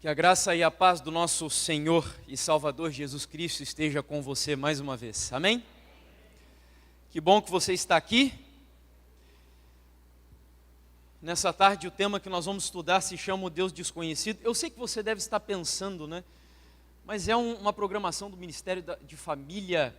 Que a graça e a paz do nosso Senhor e Salvador Jesus Cristo esteja com você mais uma vez. Amém? Que bom que você está aqui. Nessa tarde o tema que nós vamos estudar se chama o Deus Desconhecido. Eu sei que você deve estar pensando, né? Mas é uma programação do Ministério de Família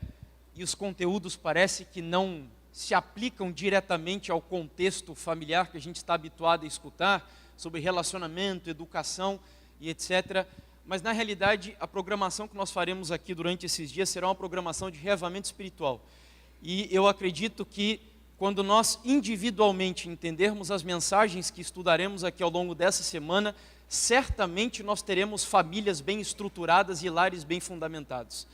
e os conteúdos parece que não se aplicam diretamente ao contexto familiar que a gente está habituado a escutar, sobre relacionamento, educação e etc. Mas na realidade a programação que nós faremos aqui durante esses dias será uma programação de reavivamento espiritual. E eu acredito que quando nós individualmente entendermos as mensagens que estudaremos aqui ao longo dessa semana, certamente nós teremos famílias bem estruturadas e lares bem fundamentados.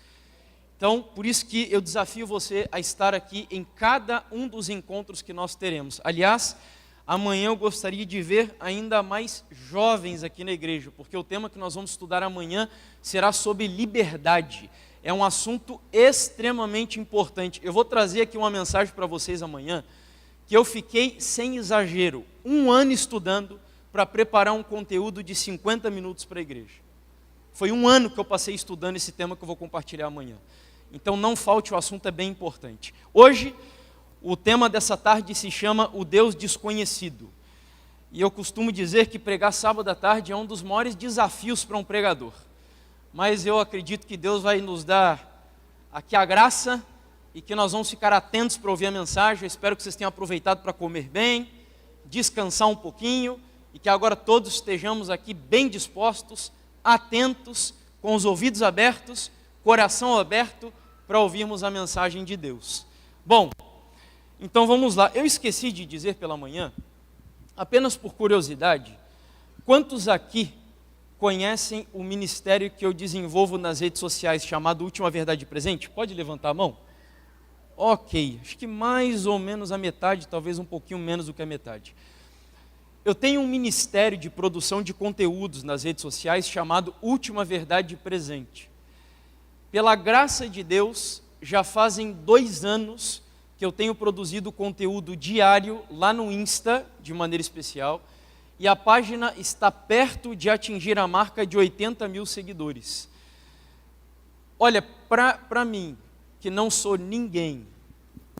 Então, por isso que eu desafio você a estar aqui em cada um dos encontros que nós teremos. Aliás, amanhã eu gostaria de ver ainda mais jovens aqui na igreja, porque o tema que nós vamos estudar amanhã será sobre liberdade. É um assunto extremamente importante. Eu vou trazer aqui uma mensagem para vocês amanhã, que eu fiquei, sem exagero, 1 ano estudando para preparar um conteúdo de 50 minutos para a igreja. Foi 1 ano que eu passei estudando esse tema que eu vou compartilhar amanhã. Então não falte, o assunto é bem importante. Hoje, o tema dessa tarde se chama o Deus Desconhecido. E eu costumo dizer que pregar sábado à tarde é um dos maiores desafios para um pregador. Mas eu acredito que Deus vai nos dar aqui a graça e que nós vamos ficar atentos para ouvir a mensagem. Eu espero que vocês tenham aproveitado para comer bem, descansar um pouquinho e que agora todos estejamos aqui bem dispostos, atentos, com os ouvidos abertos, coração aberto para ouvirmos a mensagem de Deus. Bom, então vamos lá. Eu esqueci de dizer pela manhã, apenas por curiosidade, quantos aqui conhecem o ministério que eu desenvolvo nas redes sociais chamado Última Verdade Presente? Pode levantar a mão? Ok, acho que mais ou menos a metade, talvez um pouquinho menos do que a metade. Eu tenho um ministério de produção de conteúdos nas redes sociais chamado Última Verdade Presente. Pela graça de Deus, já fazem 2 anos que eu tenho produzido conteúdo diário lá no Insta, de maneira especial, e a página está perto de atingir a marca de 80 mil seguidores. Olha, para mim, que não sou ninguém,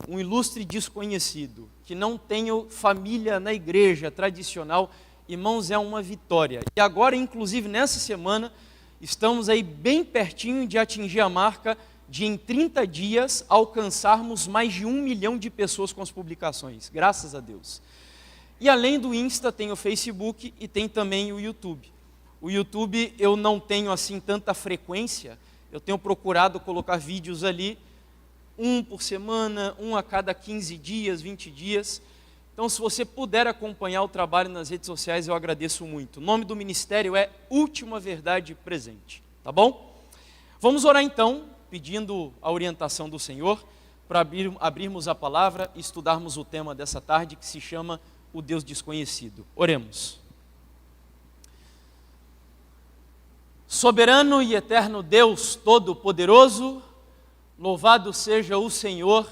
um ilustre desconhecido, que não tenho família na igreja tradicional, irmãos, é uma vitória. E agora, inclusive, nessa semana, estamos aí bem pertinho de atingir a marca de, em 30 dias, alcançarmos mais de 1 milhão de pessoas com as publicações, graças a Deus. E além do Insta, tem o Facebook e tem também o YouTube. O YouTube eu não tenho assim tanta frequência, eu tenho procurado colocar vídeos ali, 1 por semana, 1 a cada 15 dias, 20 dias. Então, se você puder acompanhar o trabalho nas redes sociais, eu agradeço muito. O nome do ministério é Última Verdade Presente, tá bom? Vamos orar então, pedindo a orientação do Senhor, para abrirmos a palavra e estudarmos o tema dessa tarde, que se chama o Deus Desconhecido. Oremos. Soberano e eterno Deus Todo-Poderoso, louvado seja o Senhor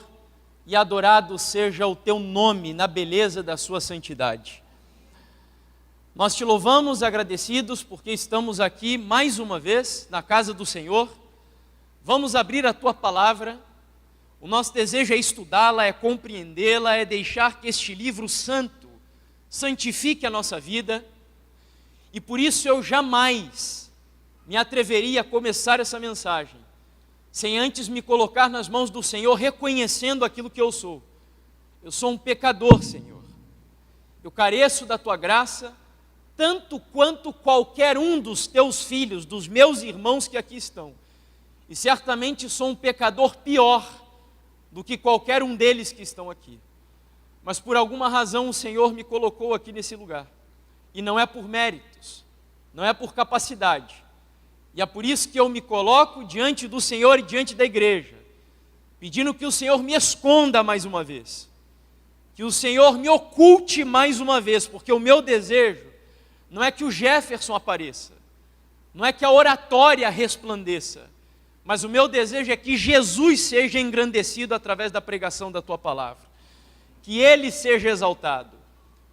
e adorado seja o teu nome na beleza da sua santidade. Nós te louvamos agradecidos porque estamos aqui mais uma vez na casa do Senhor. Vamos abrir a tua palavra. O nosso desejo é estudá-la, é compreendê-la, é deixar que este livro santo santifique a nossa vida, e por isso eu jamais me atreveria a começar essa mensagem sem antes me colocar nas mãos do Senhor, reconhecendo aquilo que eu sou. Eu sou um pecador, Senhor. Eu careço da tua graça, tanto quanto qualquer um dos teus filhos, dos meus irmãos que aqui estão. E certamente sou um pecador pior do que qualquer um deles que estão aqui. Mas por alguma razão o Senhor me colocou aqui nesse lugar. E não é por méritos, não é por capacidade. E é por isso que eu me coloco diante do Senhor e diante da igreja, pedindo que o Senhor me esconda mais uma vez, que o Senhor me oculte mais uma vez, porque o meu desejo não é que o Jefferson apareça, não é que a oratória resplandeça, mas o meu desejo é que Jesus seja engrandecido através da pregação da tua palavra. Que Ele seja exaltado,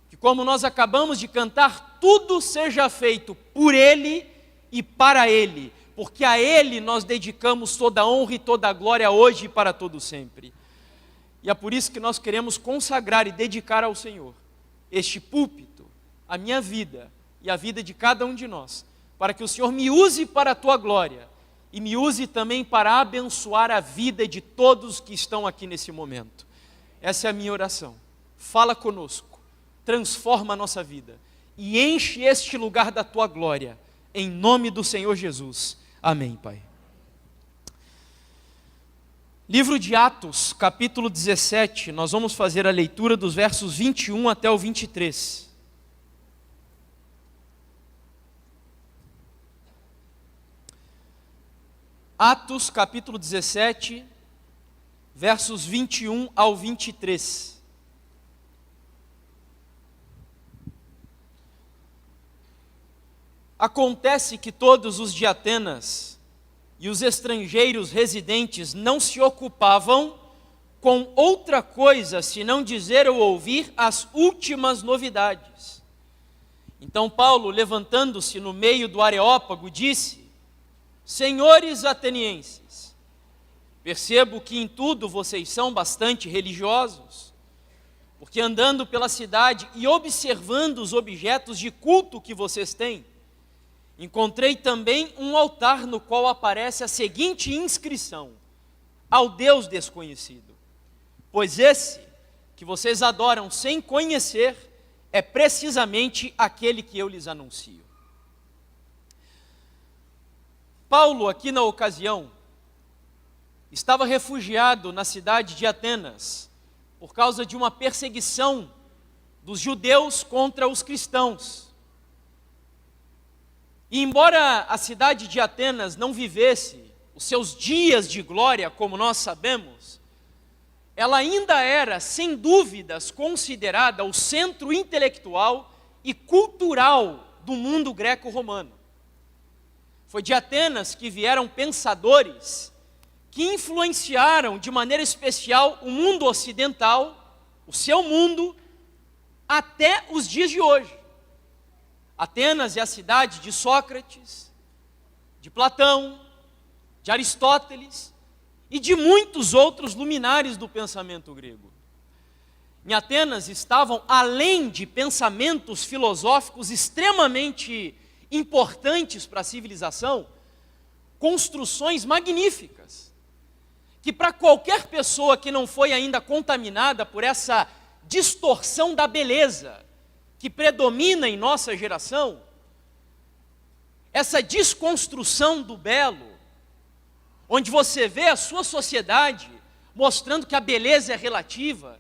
que como nós acabamos de cantar, tudo seja feito por Ele e para Ele, porque a Ele nós dedicamos toda a honra e toda a glória hoje e para todo sempre. E é por isso que nós queremos consagrar e dedicar ao Senhor este púlpito, a minha vida e a vida de cada um de nós, para que o Senhor me use para a tua glória e me use também para abençoar a vida de todos que estão aqui nesse momento. Essa é a minha oração. Fala conosco, transforma a nossa vida e enche este lugar da tua glória, em nome do Senhor Jesus. Amém, Pai. Livro de Atos, capítulo 17, nós vamos fazer a leitura dos versos 21 até o 23. Atos, capítulo 17, versos 21 ao 23. Acontece que todos os de Atenas e os estrangeiros residentes não se ocupavam com outra coisa senão dizer ou ouvir as últimas novidades. Então Paulo, levantando-se no meio do Areópago, disse: Senhores atenienses, percebo que em tudo vocês são bastante religiosos, porque andando pela cidade e observando os objetos de culto que vocês têm, encontrei também um altar no qual aparece a seguinte inscrição: ao Deus desconhecido. Pois esse, que vocês adoram sem conhecer, é precisamente aquele que eu lhes anuncio. Paulo, aqui na ocasião, estava refugiado na cidade de Atenas, por causa de uma perseguição dos judeus contra os cristãos. E embora a cidade de Atenas não vivesse os seus dias de glória, como nós sabemos, ela ainda era, sem dúvidas, considerada o centro intelectual e cultural do mundo greco-romano. Foi de Atenas que vieram pensadores que influenciaram de maneira especial o mundo ocidental, o seu mundo, até os dias de hoje. Atenas é a cidade de Sócrates, de Platão, de Aristóteles e de muitos outros luminares do pensamento grego. Em Atenas estavam, além de pensamentos filosóficos extremamente importantes para a civilização, construções magníficas, que para qualquer pessoa que não foi ainda contaminada por essa distorção da beleza que predomina em nossa geração, essa desconstrução do belo, onde você vê a sua sociedade mostrando que a beleza é relativa,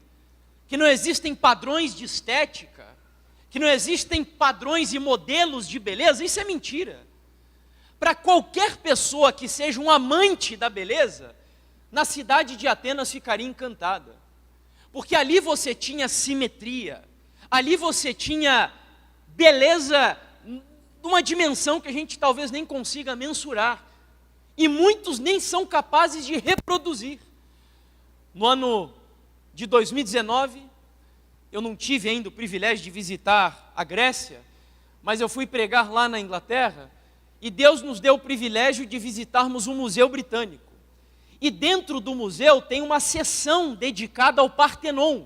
que não existem padrões de estética, que não existem padrões e modelos de beleza, isso é mentira. Para qualquer pessoa que seja um amante da beleza, na cidade de Atenas ficaria encantada, porque ali você tinha simetria, ali você tinha beleza numa dimensão que a gente talvez nem consiga mensurar, e muitos nem são capazes de reproduzir. No ano de 2019, eu não tive ainda o privilégio de visitar a Grécia, mas eu fui pregar lá na Inglaterra, e Deus nos deu o privilégio de visitarmos um museu britânico. E dentro do museu tem uma seção dedicada ao Partenon.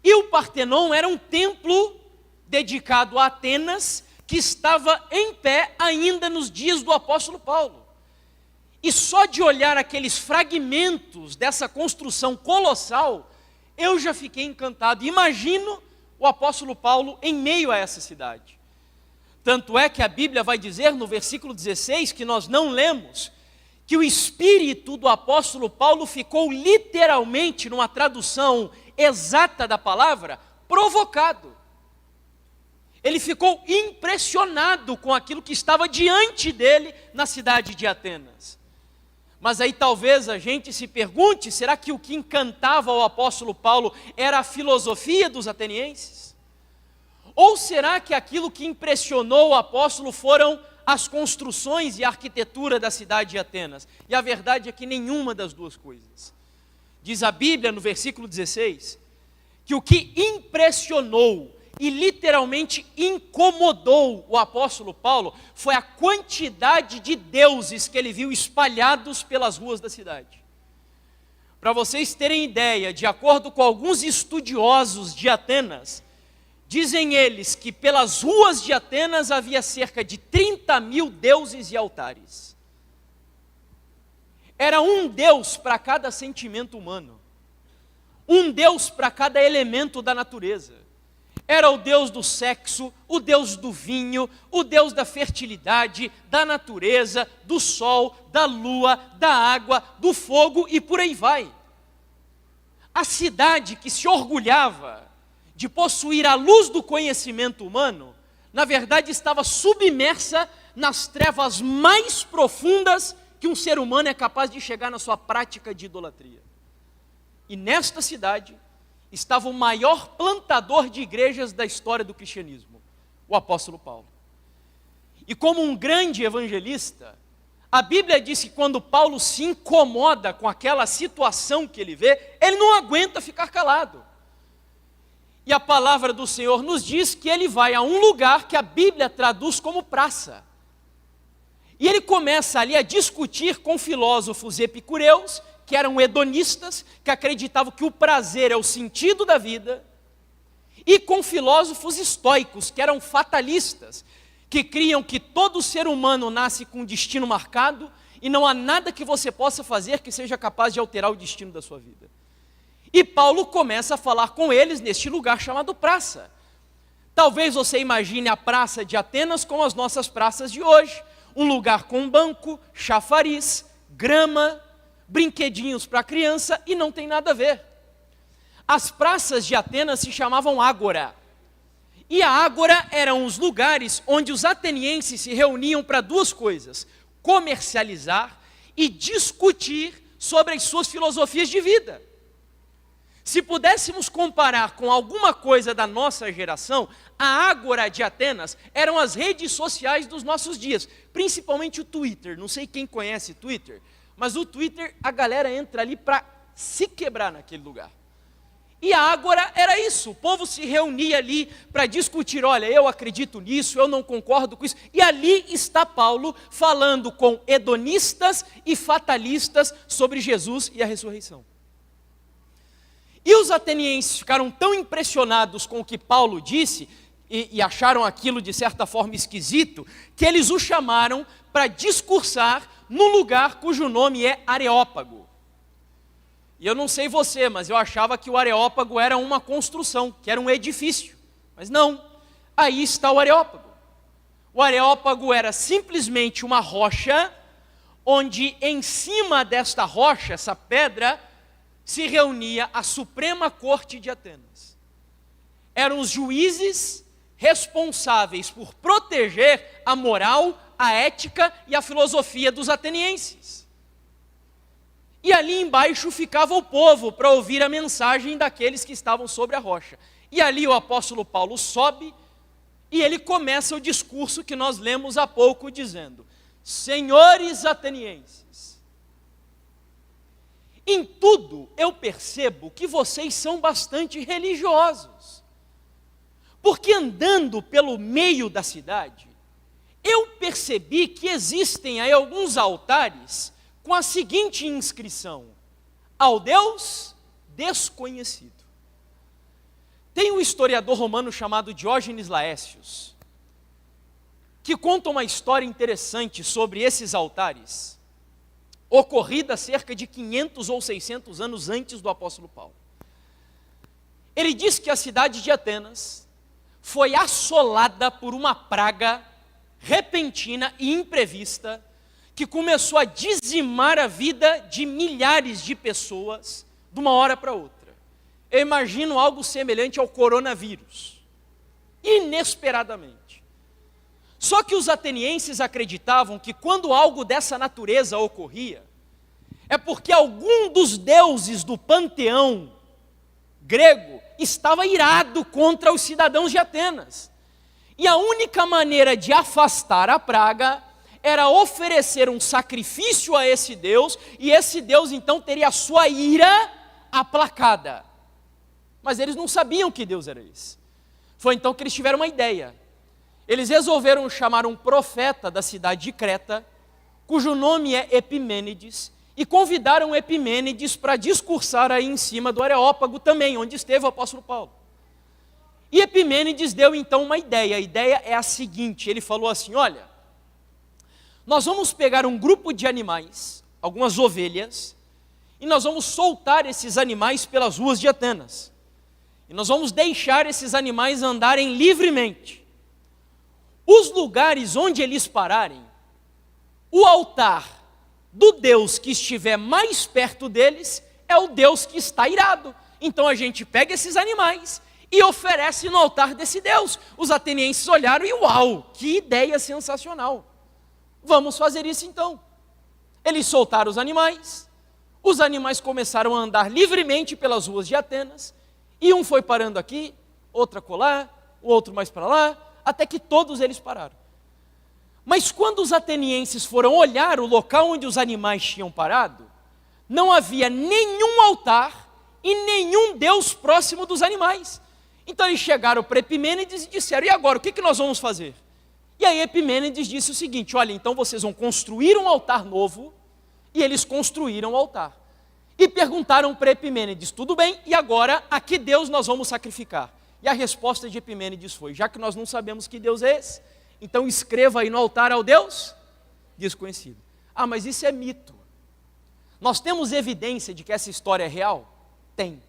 E o Partenon era um templo dedicado a Atenas, que estava em pé ainda nos dias do apóstolo Paulo. E só de olhar aqueles fragmentos dessa construção colossal, eu já fiquei encantado. Imagino o apóstolo Paulo em meio a essa cidade. Tanto é que a Bíblia vai dizer no versículo 16, que nós não lemos, que o espírito do apóstolo Paulo ficou literalmente, numa tradução exata da palavra, provocado. Ele ficou impressionado com aquilo que estava diante dele na cidade de Atenas. Mas aí talvez a gente se pergunte, será que o que encantava o apóstolo Paulo era a filosofia dos atenienses? Ou será que aquilo que impressionou o apóstolo foram as construções e a arquitetura da cidade de Atenas? E a verdade é que nenhuma das duas coisas. Diz a Bíblia no versículo 16, que o que impressionou e literalmente incomodou o apóstolo Paulo foi a quantidade de deuses que ele viu espalhados pelas ruas da cidade. Para vocês terem ideia, de acordo com alguns estudiosos de Atenas, dizem eles que pelas ruas de Atenas havia cerca de 30.000 deuses e altares. Era um deus para cada sentimento humano, um deus para cada elemento da natureza. Era o deus do sexo, o deus do vinho, o deus da fertilidade, da natureza, do sol, da lua, da água, do fogo e por aí vai. A cidade que se orgulhava de possuir a luz do conhecimento humano, na verdade estava submersa nas trevas mais profundas que um ser humano é capaz de chegar na sua prática de idolatria. E nesta cidade estava o maior plantador de igrejas da história do cristianismo, o apóstolo Paulo. E como um grande evangelista, a Bíblia diz que quando Paulo se incomoda com aquela situação que ele vê, ele não aguenta ficar calado. E a palavra do Senhor nos diz que ele vai a um lugar que a Bíblia traduz como praça. E ele começa ali a discutir com filósofos epicureus, que eram hedonistas, que acreditavam que o prazer é o sentido da vida, e com filósofos estoicos, que eram fatalistas, que criam que todo ser humano nasce com um destino marcado, e não há nada que você possa fazer que seja capaz de alterar o destino da sua vida. E Paulo começa a falar com eles neste lugar chamado praça. Talvez você imagine a praça de Atenas como as nossas praças de hoje, um lugar com banco, chafariz, grama, brinquedinhos para criança, e não tem nada a ver. As praças de Atenas se chamavam ágora. E a ágora eram os lugares onde os atenienses se reuniam para duas coisas: comercializar e discutir sobre as suas filosofias de vida. Se pudéssemos comparar com alguma coisa da nossa geração, a ágora de Atenas eram as redes sociais dos nossos dias, principalmente o Twitter. Não sei quem conhece Twitter, mas o Twitter, a galera entra ali para se quebrar naquele lugar. E a ágora era isso, o povo se reunia ali para discutir, olha, eu acredito nisso, eu não concordo com isso. E ali está Paulo falando com hedonistas e fatalistas sobre Jesus e a ressurreição. E os atenienses ficaram tão impressionados com o que Paulo disse, e acharam aquilo de certa forma esquisito, que eles o chamaram para discursar num lugar cujo nome é Areópago. E eu não sei você, mas eu achava que o Areópago era uma construção, que era um edifício. Mas não, aí está o Areópago. O Areópago era simplesmente uma rocha, onde em cima desta rocha, essa pedra, se reunia a Suprema Corte de Atenas. Eram os juízes responsáveis por proteger a moral, a ética e a filosofia dos atenienses. E ali embaixo ficava o povo para ouvir a mensagem daqueles que estavam sobre a rocha. E ali o apóstolo Paulo sobe e ele começa o discurso que nós lemos há pouco, dizendo: senhores atenienses, em tudo eu percebo que vocês são bastante religiosos, porque andando pelo meio da cidade, eu percebi que existem aí alguns altares com a seguinte inscrição: ao Deus desconhecido. Tem um historiador romano chamado Diógenes Laércios, que conta uma história interessante sobre esses altares, ocorrida cerca de 500 ou 600 anos antes do apóstolo Paulo. Ele diz que a cidade de Atenas foi assolada por uma praga repentina e imprevista, que começou a dizimar a vida de milhares de pessoas de uma hora para outra. Eu imagino algo semelhante ao coronavírus, inesperadamente. Só que os atenienses acreditavam que quando algo dessa natureza ocorria, é porque algum dos deuses do panteão grego estava irado contra os cidadãos de Atenas. E a única maneira de afastar a praga era oferecer um sacrifício a esse Deus, e esse Deus então teria a sua ira aplacada. Mas eles não sabiam que Deus era esse. Foi então que eles tiveram uma ideia. Eles resolveram chamar um profeta da cidade de Creta, cujo nome é Epimênides, e convidaram Epimênides para discursar aí em cima do Areópago também, onde esteve o apóstolo Paulo. E Epimênides deu então uma ideia. A ideia é a seguinte: ele falou assim: olha, nós vamos pegar um grupo de animais, algumas ovelhas, e nós vamos soltar esses animais pelas ruas de Atenas. E nós vamos deixar esses animais andarem livremente. Os lugares onde eles pararem, o altar do Deus que estiver mais perto deles é o Deus que está irado. Então a gente pega esses animais e oferece no altar desse Deus. Os atenienses olharam e uau, que ideia sensacional. Vamos fazer isso então. Eles soltaram os animais começaram a andar livremente pelas ruas de Atenas, e um foi parando aqui, outro acolá, o outro mais para lá, até que todos eles pararam. Mas quando os atenienses foram olhar o local onde os animais tinham parado, não havia nenhum altar e nenhum Deus próximo dos animais. Então eles chegaram para Epimênides e disseram: e agora, o que nós vamos fazer? E aí Epimênides disse o seguinte: olha, então vocês vão construir um altar novo. E eles construíram o altar. E perguntaram para Epimênides: tudo bem, e agora a que Deus nós vamos sacrificar? E a resposta de Epimênides foi: já que nós não sabemos que Deus é esse, então escreva aí no altar ao Deus desconhecido. Ah, mas isso é mito. Nós temos evidência de que essa história é real? Tem.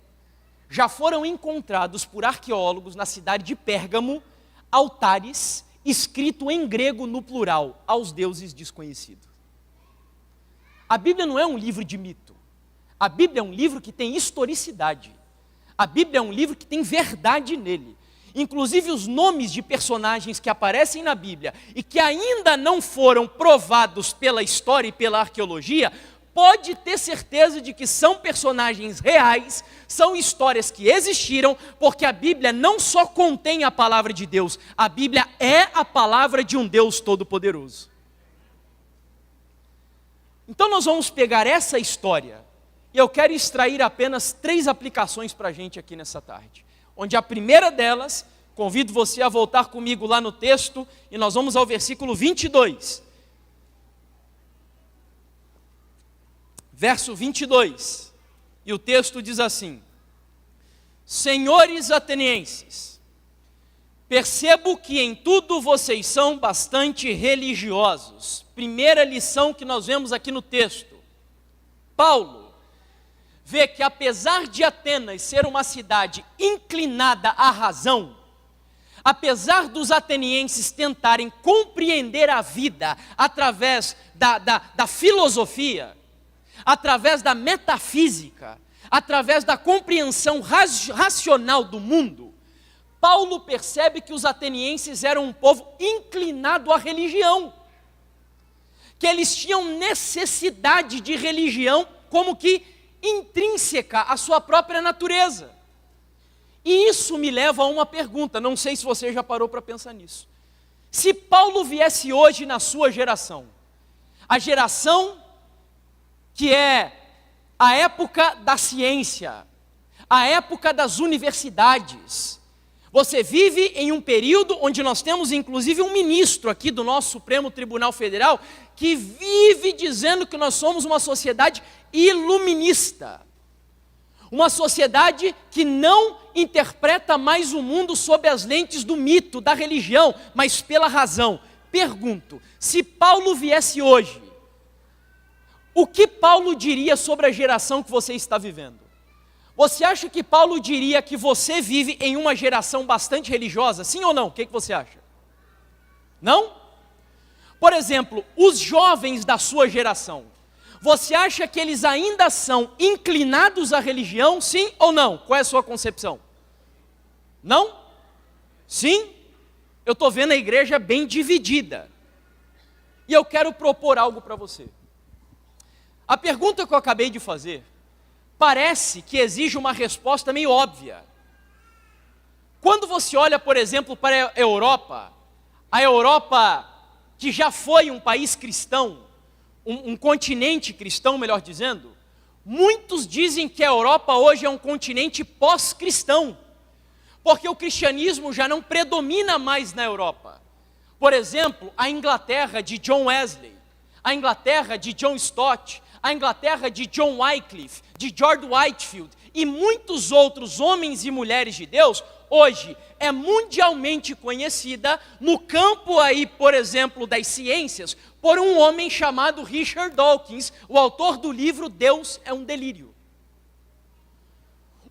Já foram encontrados por arqueólogos na cidade de Pérgamo altares escrito em grego no plural, aos deuses desconhecidos. A Bíblia não é um livro de mito. A Bíblia é um livro que tem historicidade. A Bíblia é um livro que tem verdade nele. Inclusive os nomes de personagens que aparecem na Bíblia e que ainda não foram provados pela história e pela arqueologia, pode ter certeza de que são personagens reais, são histórias que existiram, porque a Bíblia não só contém a palavra de Deus, a Bíblia é a palavra de um Deus todo-poderoso. Então nós vamos pegar essa história, e eu quero extrair apenas 3 aplicações para a gente aqui nessa tarde. Onde a primeira delas, convido você a voltar comigo lá no texto, e nós vamos ao versículo 22. Verso 22, e o texto diz assim: senhores atenienses, percebo que em tudo vocês são bastante religiosos. Primeira lição que nós vemos aqui no texto. Paulo vê que apesar de Atenas ser uma cidade inclinada à razão, apesar dos atenienses tentarem compreender a vida através da filosofia, através da metafísica, através da compreensão racional do mundo, Paulo percebe que os atenienses eram um povo inclinado à religião, que eles tinham necessidade de religião como que intrínseca à sua própria natureza. E isso me leva a uma pergunta, não sei se você já parou para pensar nisso. Se Paulo viesse hoje na sua geração, a geração que é a época da ciência, a época das universidades. Você vive em um período onde nós temos inclusive um ministro aqui do nosso Supremo Tribunal Federal que vive dizendo que nós somos uma sociedade iluminista. Uma sociedade que não interpreta mais o mundo sob as lentes do mito, da religião, mas pela razão. Pergunto, se Paulo viesse hoje, o que Paulo diria sobre a geração que você está vivendo? Você acha que Paulo diria que você vive em uma geração bastante religiosa? Sim ou não? O que você acha? Não? Por exemplo, os jovens da sua geração, você acha que eles ainda são inclinados à religião? Sim ou não? Qual é a sua concepção? Não? Sim? Eu estou vendo a igreja bem dividida. E eu quero propor algo para você. A pergunta que eu acabei de fazer parece que exige uma resposta meio óbvia. Quando você olha, por exemplo, para a Europa que já foi um país cristão, um continente cristão, melhor dizendo, muitos dizem que a Europa hoje é um continente pós-cristão, porque o cristianismo já não predomina mais na Europa. Por exemplo, a Inglaterra de John Wesley, a Inglaterra de John Stott, a Inglaterra de John Wycliffe, de George Whitefield e muitos outros homens e mulheres de Deus, hoje é mundialmente conhecida no campo aí, por exemplo, das ciências, por um homem chamado Richard Dawkins, o autor do livro Deus é um Delírio.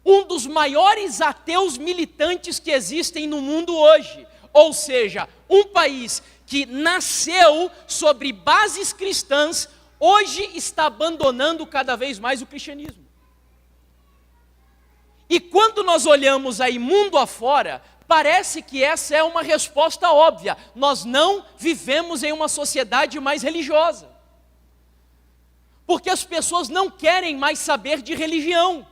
Um dos maiores ateus militantes que existem no mundo hoje, ou seja, um país que nasceu sobre bases cristãs, hoje está abandonando cada vez mais o cristianismo. E quando nós olhamos aí mundo afora, parece que essa é uma resposta óbvia. Nós não vivemos em uma sociedade mais religiosa. Porque as pessoas não querem mais saber de religião.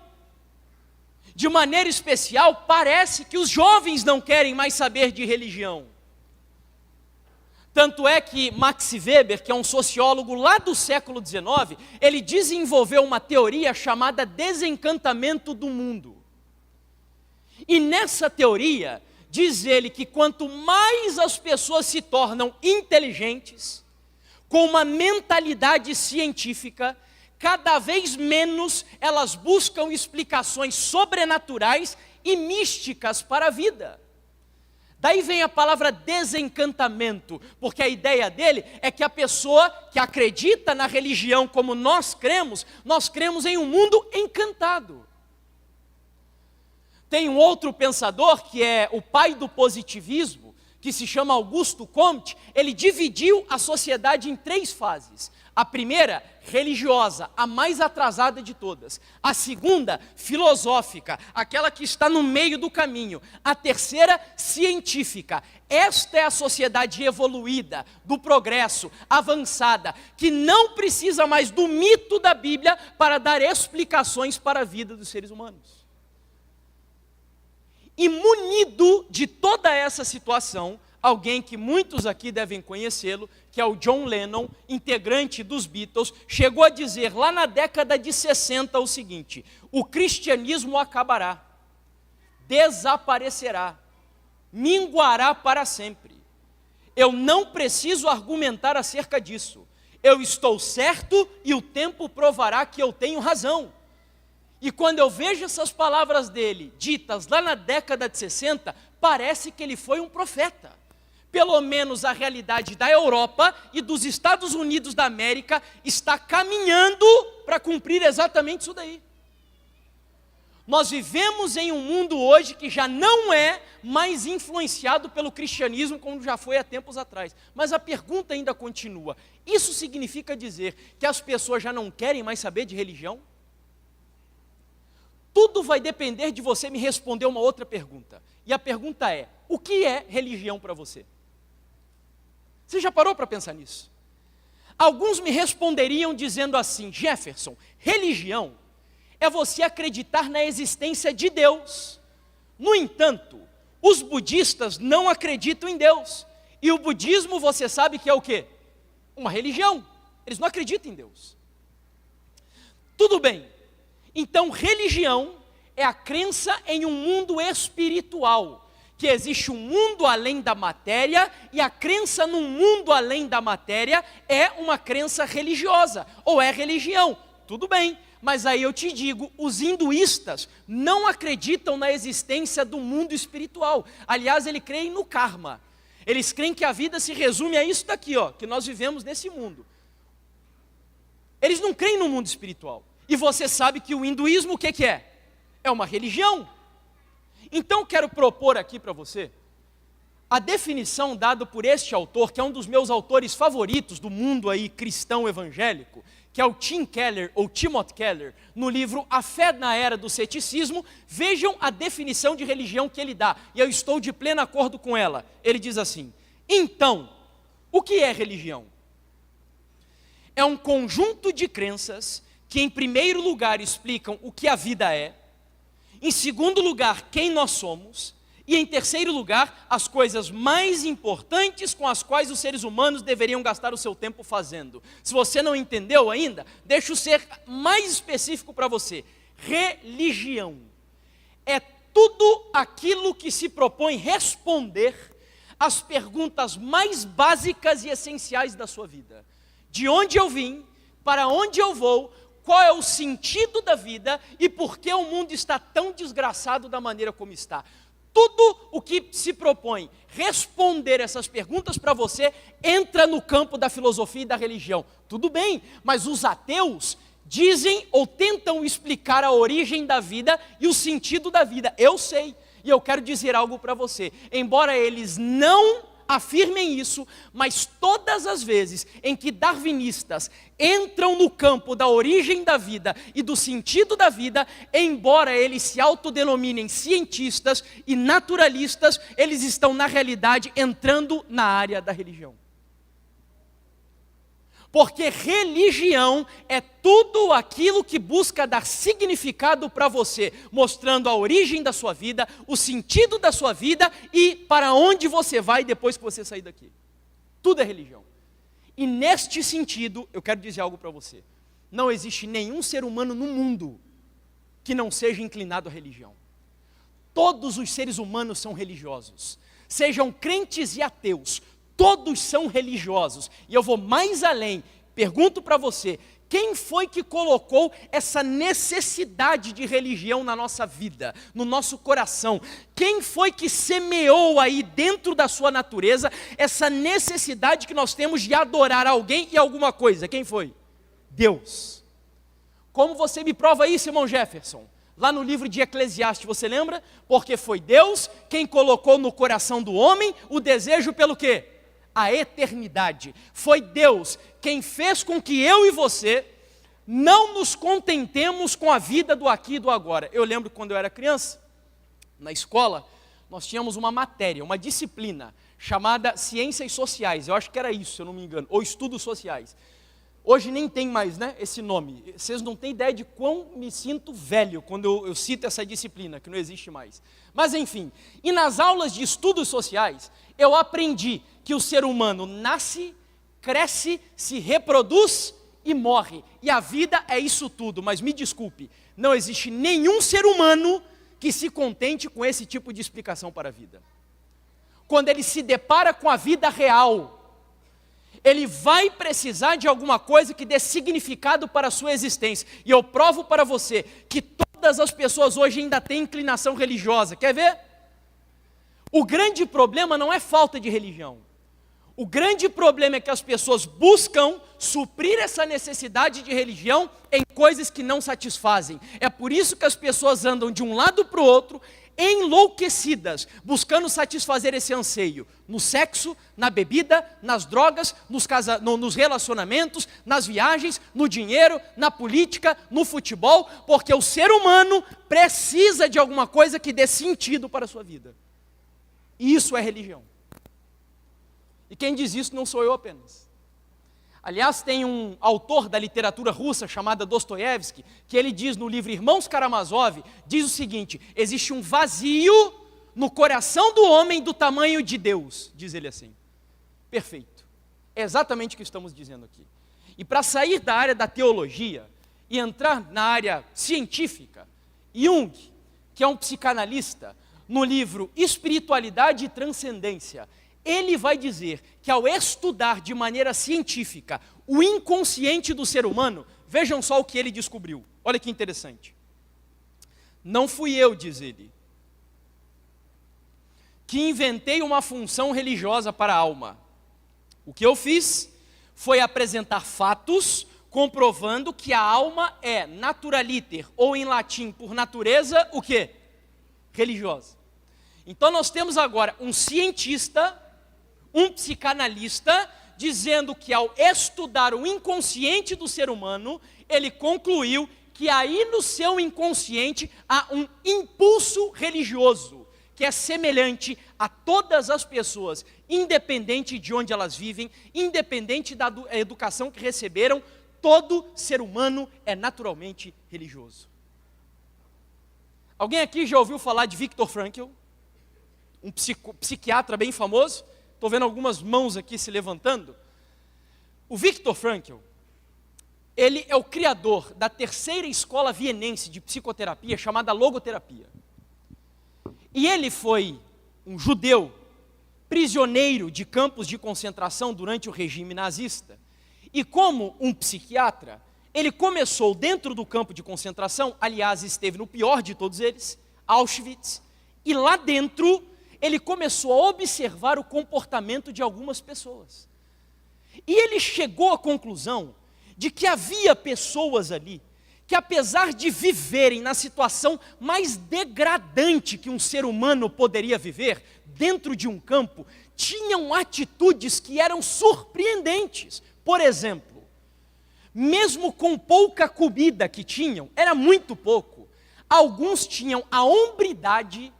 De maneira especial, parece que os jovens não querem mais saber de religião. Tanto é que Max Weber, que é um sociólogo lá do século XIX, ele desenvolveu uma teoria chamada desencantamento do mundo. E nessa teoria, diz ele que quanto mais as pessoas se tornam inteligentes, com uma mentalidade científica, cada vez menos elas buscam explicações sobrenaturais e místicas para a vida. Daí vem a palavra desencantamento, porque a ideia dele é que a pessoa que acredita na religião como nós cremos em um mundo encantado. Tem um outro pensador, que é o pai do positivismo, que se chama Augusto Comte. Ele dividiu a sociedade em 3 fases. A primeira, religiosa, a mais atrasada de todas. A segunda, filosófica, aquela que está no meio do caminho. A terceira, científica. Esta é a sociedade evoluída, do progresso, avançada, que não precisa mais do mito da Bíblia para dar explicações para a vida dos seres humanos. E munido de toda essa situação, alguém que muitos aqui devem conhecê-lo, que é o John Lennon, integrante dos Beatles, chegou a dizer lá na década de 60 o seguinte: o cristianismo acabará, desaparecerá, minguará para sempre. Eu não preciso argumentar acerca disso. Eu estou certo e o tempo provará que eu tenho razão. E quando eu vejo essas palavras dele, ditas lá na década de 60, parece que ele foi um profeta. Pelo menos a realidade da Europa e dos Estados Unidos da América está caminhando para cumprir exatamente isso daí. Nós vivemos em um mundo hoje que já não é mais influenciado pelo cristianismo como já foi há tempos atrás. Mas a pergunta ainda continua: isso significa dizer que as pessoas já não querem mais saber de religião? Tudo vai depender de você me responder uma outra pergunta. E a pergunta é: o que é religião para você? Você já parou para pensar nisso? Alguns me responderiam dizendo assim: Jefferson, religião é você acreditar na existência de Deus. No entanto, os budistas não acreditam em Deus. E o budismo, você sabe que é o quê? Uma religião. Eles não acreditam em Deus. Tudo bem. Então, religião é a crença em um mundo espiritual, que existe um mundo além da matéria, e a crença num mundo além da matéria é uma crença religiosa, ou é religião. Tudo bem, mas aí eu te digo, os hinduístas não acreditam na existência do mundo espiritual. Aliás, eles creem no karma. Eles creem que a vida se resume a isso daqui, ó, que nós vivemos nesse mundo. Eles não creem no mundo espiritual. E você sabe que o hinduísmo o que é? É uma religião. Então quero propor aqui para você a definição dada por este autor, que é um dos meus autores favoritos do mundo aí cristão evangélico, que é o Tim Keller, ou Timothy Keller, no livro A Fé na Era do Ceticismo. Vejam a definição de religião que ele dá, e eu estou de pleno acordo com ela. Ele diz assim: então, o que é religião? É um conjunto de crenças que em primeiro lugar explicam o que a vida é, em segundo lugar quem nós somos, e em terceiro lugar as coisas mais importantes com as quais os seres humanos deveriam gastar o seu tempo fazendo. Se você não entendeu ainda, deixa eu ser mais específico para você. Religião é tudo aquilo que se propõe responder às perguntas mais básicas e essenciais da sua vida. De onde eu vim, para onde eu vou, qual é o sentido da vida e por que o mundo está tão desgraçado da maneira como está. Tudo o que se propõe responder essas perguntas para você entra no campo da filosofia e da religião. Tudo bem, mas os ateus dizem ou tentam explicar a origem da vida e o sentido da vida. Eu sei, e eu quero dizer algo para você. Embora eles não afirmem isso, mas todas as vezes em que darwinistas entram no campo da origem da vida e do sentido da vida, embora eles se autodenominem cientistas e naturalistas, eles estão na realidade entrando na área da religião. Porque religião é tudo aquilo que busca dar significado para você, mostrando a origem da sua vida, o sentido da sua vida e para onde você vai depois que você sair daqui. Tudo é religião. E neste sentido, eu quero dizer algo para você. Não existe nenhum ser humano no mundo que não seja inclinado à religião. Todos os seres humanos são religiosos, sejam crentes e ateus. Todos são religiosos. E eu vou mais além. Pergunto para você, quem foi que colocou essa necessidade de religião na nossa vida, no nosso coração? Quem foi que semeou aí dentro da sua natureza essa necessidade que nós temos de adorar alguém e alguma coisa? Quem foi? Deus. Como você me prova isso, irmão Jefferson? Lá no livro de Eclesiastes, você lembra? Porque foi Deus quem colocou no coração do homem o desejo pelo quê? A eternidade. Foi Deus quem fez com que eu e você não nos contentemos com a vida do aqui e do agora. Eu lembro quando eu era criança, na escola, nós tínhamos uma matéria, uma disciplina chamada Ciências Sociais. Eu acho que era isso, se eu não me engano, ou Estudos Sociais. Hoje nem tem mais, né, esse nome. Vocês não têm ideia de quão me sinto velho quando eu cito essa disciplina, que não existe mais. Mas enfim, e nas aulas de estudos sociais, eu aprendi que o ser humano nasce, cresce, se reproduz e morre. E a vida é isso tudo, mas me desculpe, não existe nenhum ser humano que se contente com esse tipo de explicação para a vida. Quando ele se depara com a vida real, ele vai precisar de alguma coisa que dê significado para a sua existência. E eu provo para você que todas as pessoas hoje ainda têm inclinação religiosa. Quer ver? O grande problema não é falta de religião. O grande problema é que as pessoas buscam suprir essa necessidade de religião em coisas que não satisfazem. É por isso que as pessoas andam de um lado para o outro, enlouquecidas, buscando satisfazer esse anseio. No sexo, na bebida, nas drogas, nos relacionamentos, nas viagens, no dinheiro, na política, no futebol, porque o ser humano precisa de alguma coisa que dê sentido para a sua vida. E isso é religião. E quem diz isso não sou eu apenas. Aliás, tem um autor da literatura russa chamado Dostoiévski, que ele diz no livro Irmãos Karamazov, diz o seguinte: existe um vazio no coração do homem do tamanho de Deus, diz ele assim. Perfeito. É exatamente o que estamos dizendo aqui. E para sair da área da teologia e entrar na área científica, Jung, que é um psicanalista, no livro Espiritualidade e Transcendência, ele vai dizer que ao estudar de maneira científica o inconsciente do ser humano, vejam só o que ele descobriu. Olha que interessante. Não fui eu, diz ele, que inventei uma função religiosa para a alma. O que eu fiz foi apresentar fatos comprovando que a alma é naturaliter, ou em latim, por natureza, o quê? Religiosa. Então nós temos agora um cientista, um psicanalista, dizendo que ao estudar o inconsciente do ser humano, ele concluiu que aí no seu inconsciente há um impulso religioso, que é semelhante a todas as pessoas, independente de onde elas vivem, independente da educação que receberam, todo ser humano é naturalmente religioso. Alguém aqui já ouviu falar de Viktor Frankl? Um psiquiatra bem famoso? Estou vendo algumas mãos aqui se levantando. O Viktor Frankl, ele é o criador da terceira escola vienense de psicoterapia, chamada logoterapia. E ele foi um judeu, prisioneiro de campos de concentração durante o regime nazista. E como um psiquiatra, ele começou dentro do campo de concentração, aliás, esteve no pior de todos eles, Auschwitz, e lá dentro ele começou a observar o comportamento de algumas pessoas. E ele chegou à conclusão de que havia pessoas ali que, apesar de viverem na situação mais degradante que um ser humano poderia viver, dentro de um campo, tinham atitudes que eram surpreendentes. Por exemplo, mesmo com pouca comida que tinham, era muito pouco, alguns tinham a hombridade,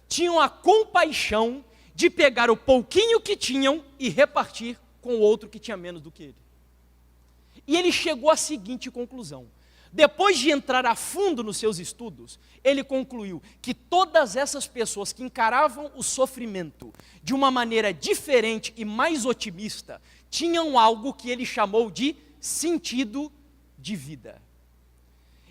tinham a compaixão de pegar o pouquinho que tinham e repartir com o outro que tinha menos do que ele. E ele chegou à seguinte conclusão: depois de entrar a fundo nos seus estudos, ele concluiu que todas essas pessoas que encaravam o sofrimento de uma maneira diferente e mais otimista, tinham algo que ele chamou de sentido de vida.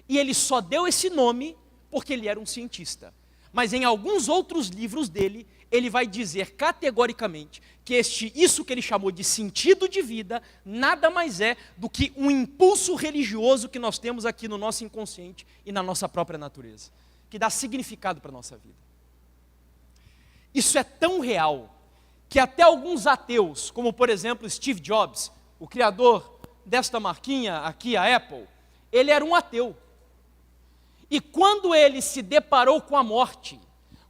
E ele só deu esse nome porque ele era um cientista. Mas em alguns outros livros dele, ele vai dizer categoricamente que isso que ele chamou de sentido de vida, nada mais é do que um impulso religioso que nós temos aqui no nosso inconsciente e na nossa própria natureza, que dá significado para a nossa vida. Isso é tão real, que até alguns ateus, como por exemplo Steve Jobs, o criador desta marquinha aqui, a Apple, ele era um ateu. E quando ele se deparou com a morte,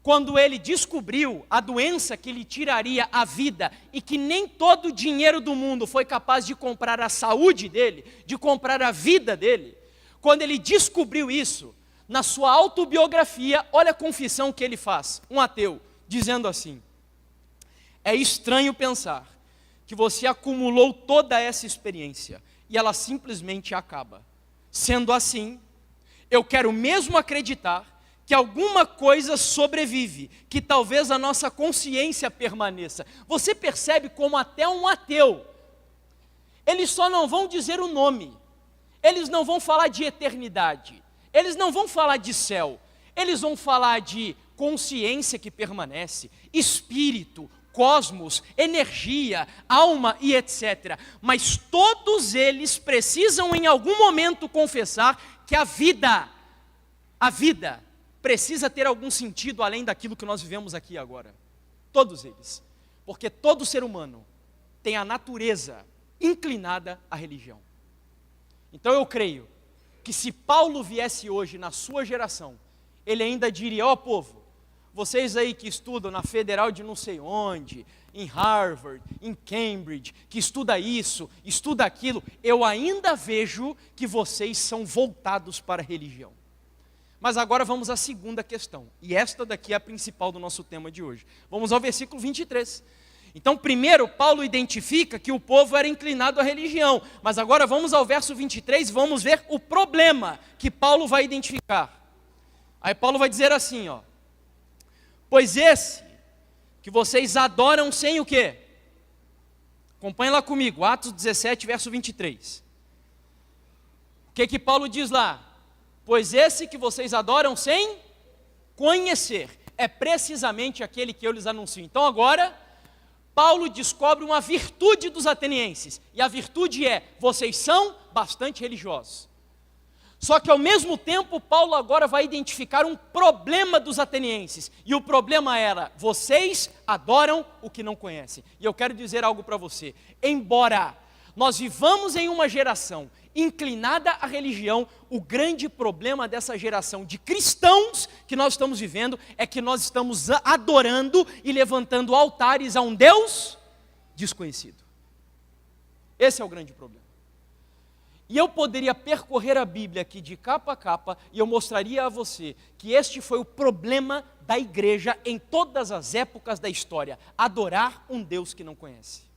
quando ele descobriu a doença que lhe tiraria a vida e que nem todo o dinheiro do mundo foi capaz de comprar a saúde dele, de comprar a vida dele, quando ele descobriu isso, na sua autobiografia, olha a confissão que ele faz, um ateu, dizendo assim: é estranho pensar que você acumulou toda essa experiência e ela simplesmente acaba. Sendo assim, eu quero mesmo acreditar que alguma coisa sobrevive, que talvez a nossa consciência permaneça. Você percebe como até um ateu, eles só não vão dizer o nome, eles não vão falar de eternidade, eles não vão falar de céu, eles vão falar de consciência que permanece, espírito, cosmos, energia, alma e etc. Mas todos eles precisam em algum momento confessar que a vida precisa ter algum sentido além daquilo que nós vivemos aqui agora. Todos eles. Porque todo ser humano tem a natureza inclinada à religião. Então eu creio que se Paulo viesse hoje na sua geração, ele ainda diria: ó povo, vocês aí que estudam na federal de não sei onde, em Harvard, em Cambridge, que estuda isso, estuda aquilo, eu ainda vejo que vocês são voltados para a religião. Mas agora vamos à segunda questão, e esta daqui é a principal do nosso tema de hoje. Vamos ao versículo 23. Então, primeiro, Paulo identifica que o povo era inclinado à religião, mas agora vamos ao verso 23 e vamos ver o problema que Paulo vai identificar. Aí Paulo vai dizer assim, ó: pois esse que vocês adoram sem o quê? Acompanhe lá comigo, Atos 17, verso 23. O que Paulo diz lá? Pois esse que vocês adoram sem conhecer, é precisamente aquele que eu lhes anuncio. Então agora, Paulo descobre uma virtude dos atenienses, e a virtude é: vocês são bastante religiosos. Só que ao mesmo tempo, Paulo agora vai identificar um problema dos atenienses, e o problema era: vocês adoram o que não conhecem. E eu quero dizer algo para você: embora nós vivamos em uma geração inclinada à religião, o grande problema dessa geração de cristãos que nós estamos vivendo é que nós estamos adorando e levantando altares a um Deus desconhecido. Esse é o grande problema. E eu poderia percorrer a Bíblia aqui de capa a capa e eu mostraria a você que este foi o problema da igreja em todas as épocas da história: adorar um Deus que não conhece.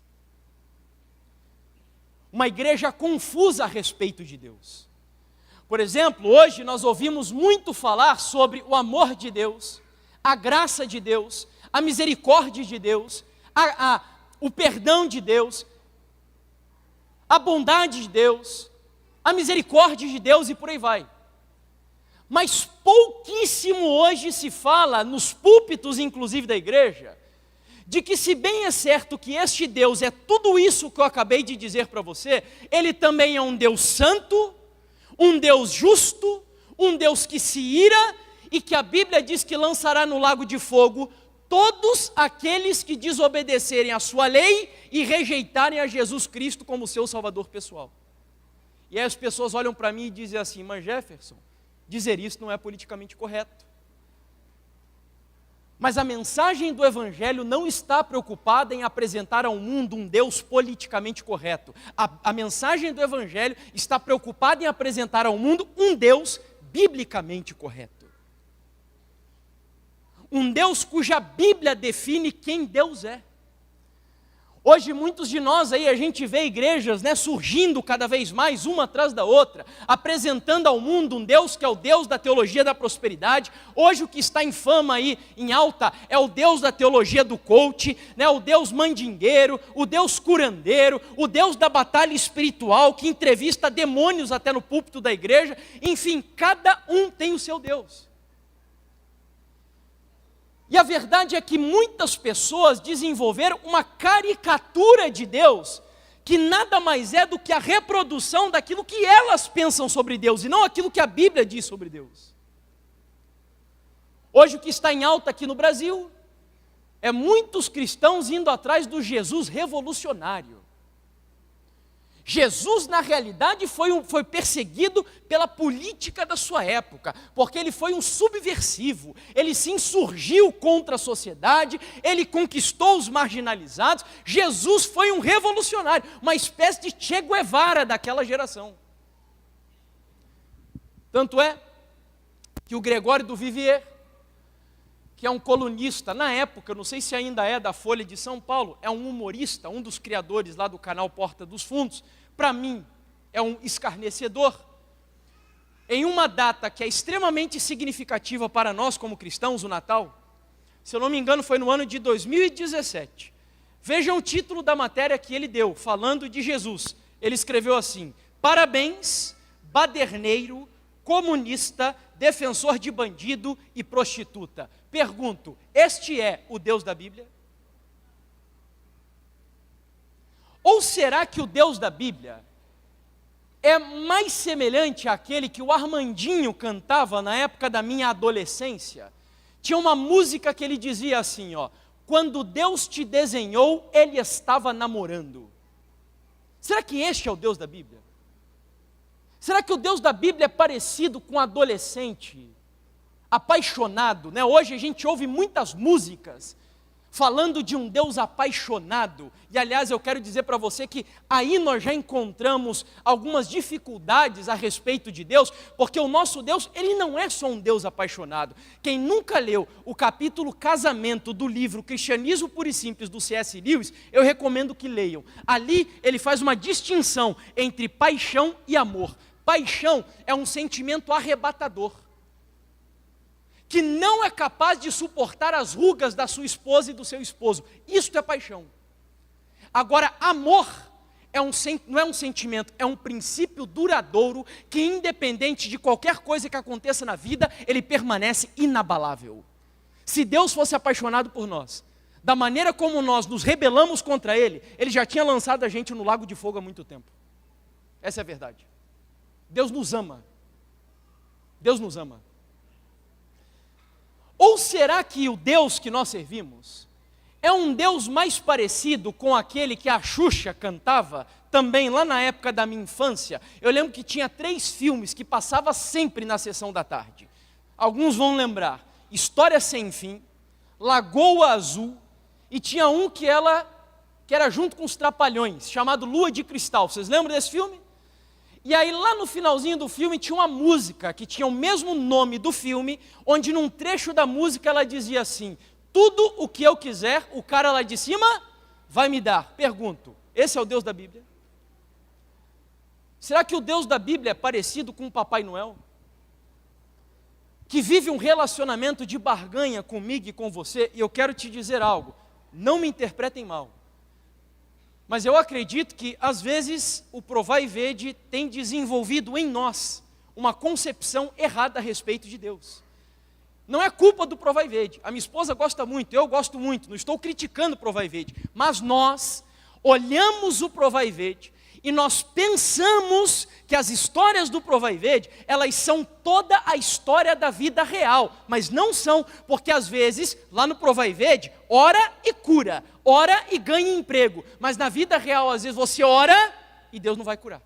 Uma igreja confusa a respeito de Deus. Por exemplo, hoje nós ouvimos muito falar sobre o amor de Deus, a graça de Deus, a misericórdia de Deus, o perdão de Deus, a bondade de Deus, a misericórdia de Deus e por aí vai. Mas pouquíssimo hoje se fala, nos púlpitos inclusive da igreja, de que se bem é certo que este Deus é tudo isso que eu acabei de dizer para você, Ele também é um Deus santo, um Deus justo, um Deus que se ira e que a Bíblia diz que lançará no lago de fogo todos aqueles que desobedecerem à sua lei e rejeitarem a Jesus Cristo como seu Salvador pessoal. E aí as pessoas olham para mim e dizem assim: mas Jefferson, dizer isso não é politicamente correto. Mas a mensagem do Evangelho não está preocupada em apresentar ao mundo um Deus politicamente correto. A mensagem do Evangelho está preocupada em apresentar ao mundo um Deus biblicamente correto. Um Deus cuja Bíblia define quem Deus é. Hoje muitos de nós aí, a gente vê igrejas, surgindo cada vez mais, uma atrás da outra, apresentando ao mundo um Deus que é o Deus da teologia da prosperidade. Hoje o que está em fama aí, em alta, é o Deus da teologia do coach, o Deus mandingueiro, o Deus curandeiro, o Deus da batalha espiritual, que entrevista demônios até no púlpito da igreja. Enfim, cada um tem o seu Deus. E a verdade é que muitas pessoas desenvolveram uma caricatura de Deus, que nada mais é do que a reprodução daquilo que elas pensam sobre Deus, e não aquilo que a Bíblia diz sobre Deus. Hoje o que está em alta aqui no Brasil, é muitos cristãos indo atrás do Jesus revolucionário. Jesus, na realidade, foi perseguido pela política da sua época, porque ele foi um subversivo, ele se insurgiu contra a sociedade, ele conquistou os marginalizados. Jesus foi um revolucionário, uma espécie de Che Guevara daquela geração. Tanto é que o Gregório do Vivier, que é um colunista, na época, não sei se ainda é, da Folha de São Paulo, é um humorista, um dos criadores lá do canal Porta dos Fundos, para mim é um escarnecedor. Em uma data que é extremamente significativa para nós como cristãos, o Natal, se eu não me engano foi no ano de 2017, vejam o título da matéria que ele deu, falando de Jesus. Ele escreveu assim: parabéns, baderneiro, comunista, defensor de bandido e prostituta. Pergunto, este é o Deus da Bíblia? Ou será que o Deus da Bíblia é mais semelhante àquele que o Armandinho cantava na época da minha adolescência? Tinha uma música que ele dizia assim, quando Deus te desenhou, Ele estava namorando. Será que este é o Deus da Bíblia? Será que o Deus da Bíblia é parecido com um adolescente apaixonado? Hoje a gente ouve muitas músicas falando de um Deus apaixonado, e aliás eu quero dizer para você que aí nós já encontramos algumas dificuldades a respeito de Deus, porque o nosso Deus, Ele não é só um Deus apaixonado. Quem nunca leu o capítulo Casamento do livro Cristianismo Puro e Simples do C.S. Lewis, eu recomendo que leiam. Ali ele faz uma distinção entre paixão e amor. Paixão é um sentimento arrebatador, que não é capaz de suportar as rugas da sua esposa e do seu esposo. Isto é paixão. Agora, amor não é um sentimento, é um princípio duradouro, que independente de qualquer coisa que aconteça na vida, ele permanece inabalável. Se Deus fosse apaixonado por nós, da maneira como nós nos rebelamos contra Ele, Ele já tinha lançado a gente no lago de fogo há muito tempo. Essa é a verdade. Deus nos ama. Deus nos ama. Ou será que o Deus que nós servimos é um Deus mais parecido com aquele que a Xuxa cantava também lá na época da minha infância? Eu lembro que tinha 3 filmes que passava sempre na sessão da tarde. Alguns vão lembrar: História Sem Fim, Lagoa Azul, e tinha um que era junto com os Trapalhões, chamado Lua de Cristal. Vocês lembram desse filme? E aí lá no finalzinho do filme tinha uma música que tinha o mesmo nome do filme, onde num trecho da música ela dizia assim: tudo o que eu quiser, o cara lá de cima vai me dar. Pergunto, esse é o Deus da Bíblia? Será que o Deus da Bíblia é parecido com o Papai Noel? Que vive um relacionamento de barganha comigo e com você? E eu quero te dizer algo, não me interpretem mal, mas eu acredito que, às vezes, o Provai Verde tem desenvolvido em nós uma concepção errada a respeito de Deus. Não é culpa do Provai Verde. A minha esposa gosta muito, eu gosto muito, não estou criticando o Provai Verde, mas nós olhamos o Provai Verde e nós pensamos que as histórias do Provai Verde, elas são toda a história da vida real, mas não são, porque às vezes, lá no Provai Verde, ora e cura, ora e ganha emprego, mas na vida real, às vezes você ora e Deus não vai curar.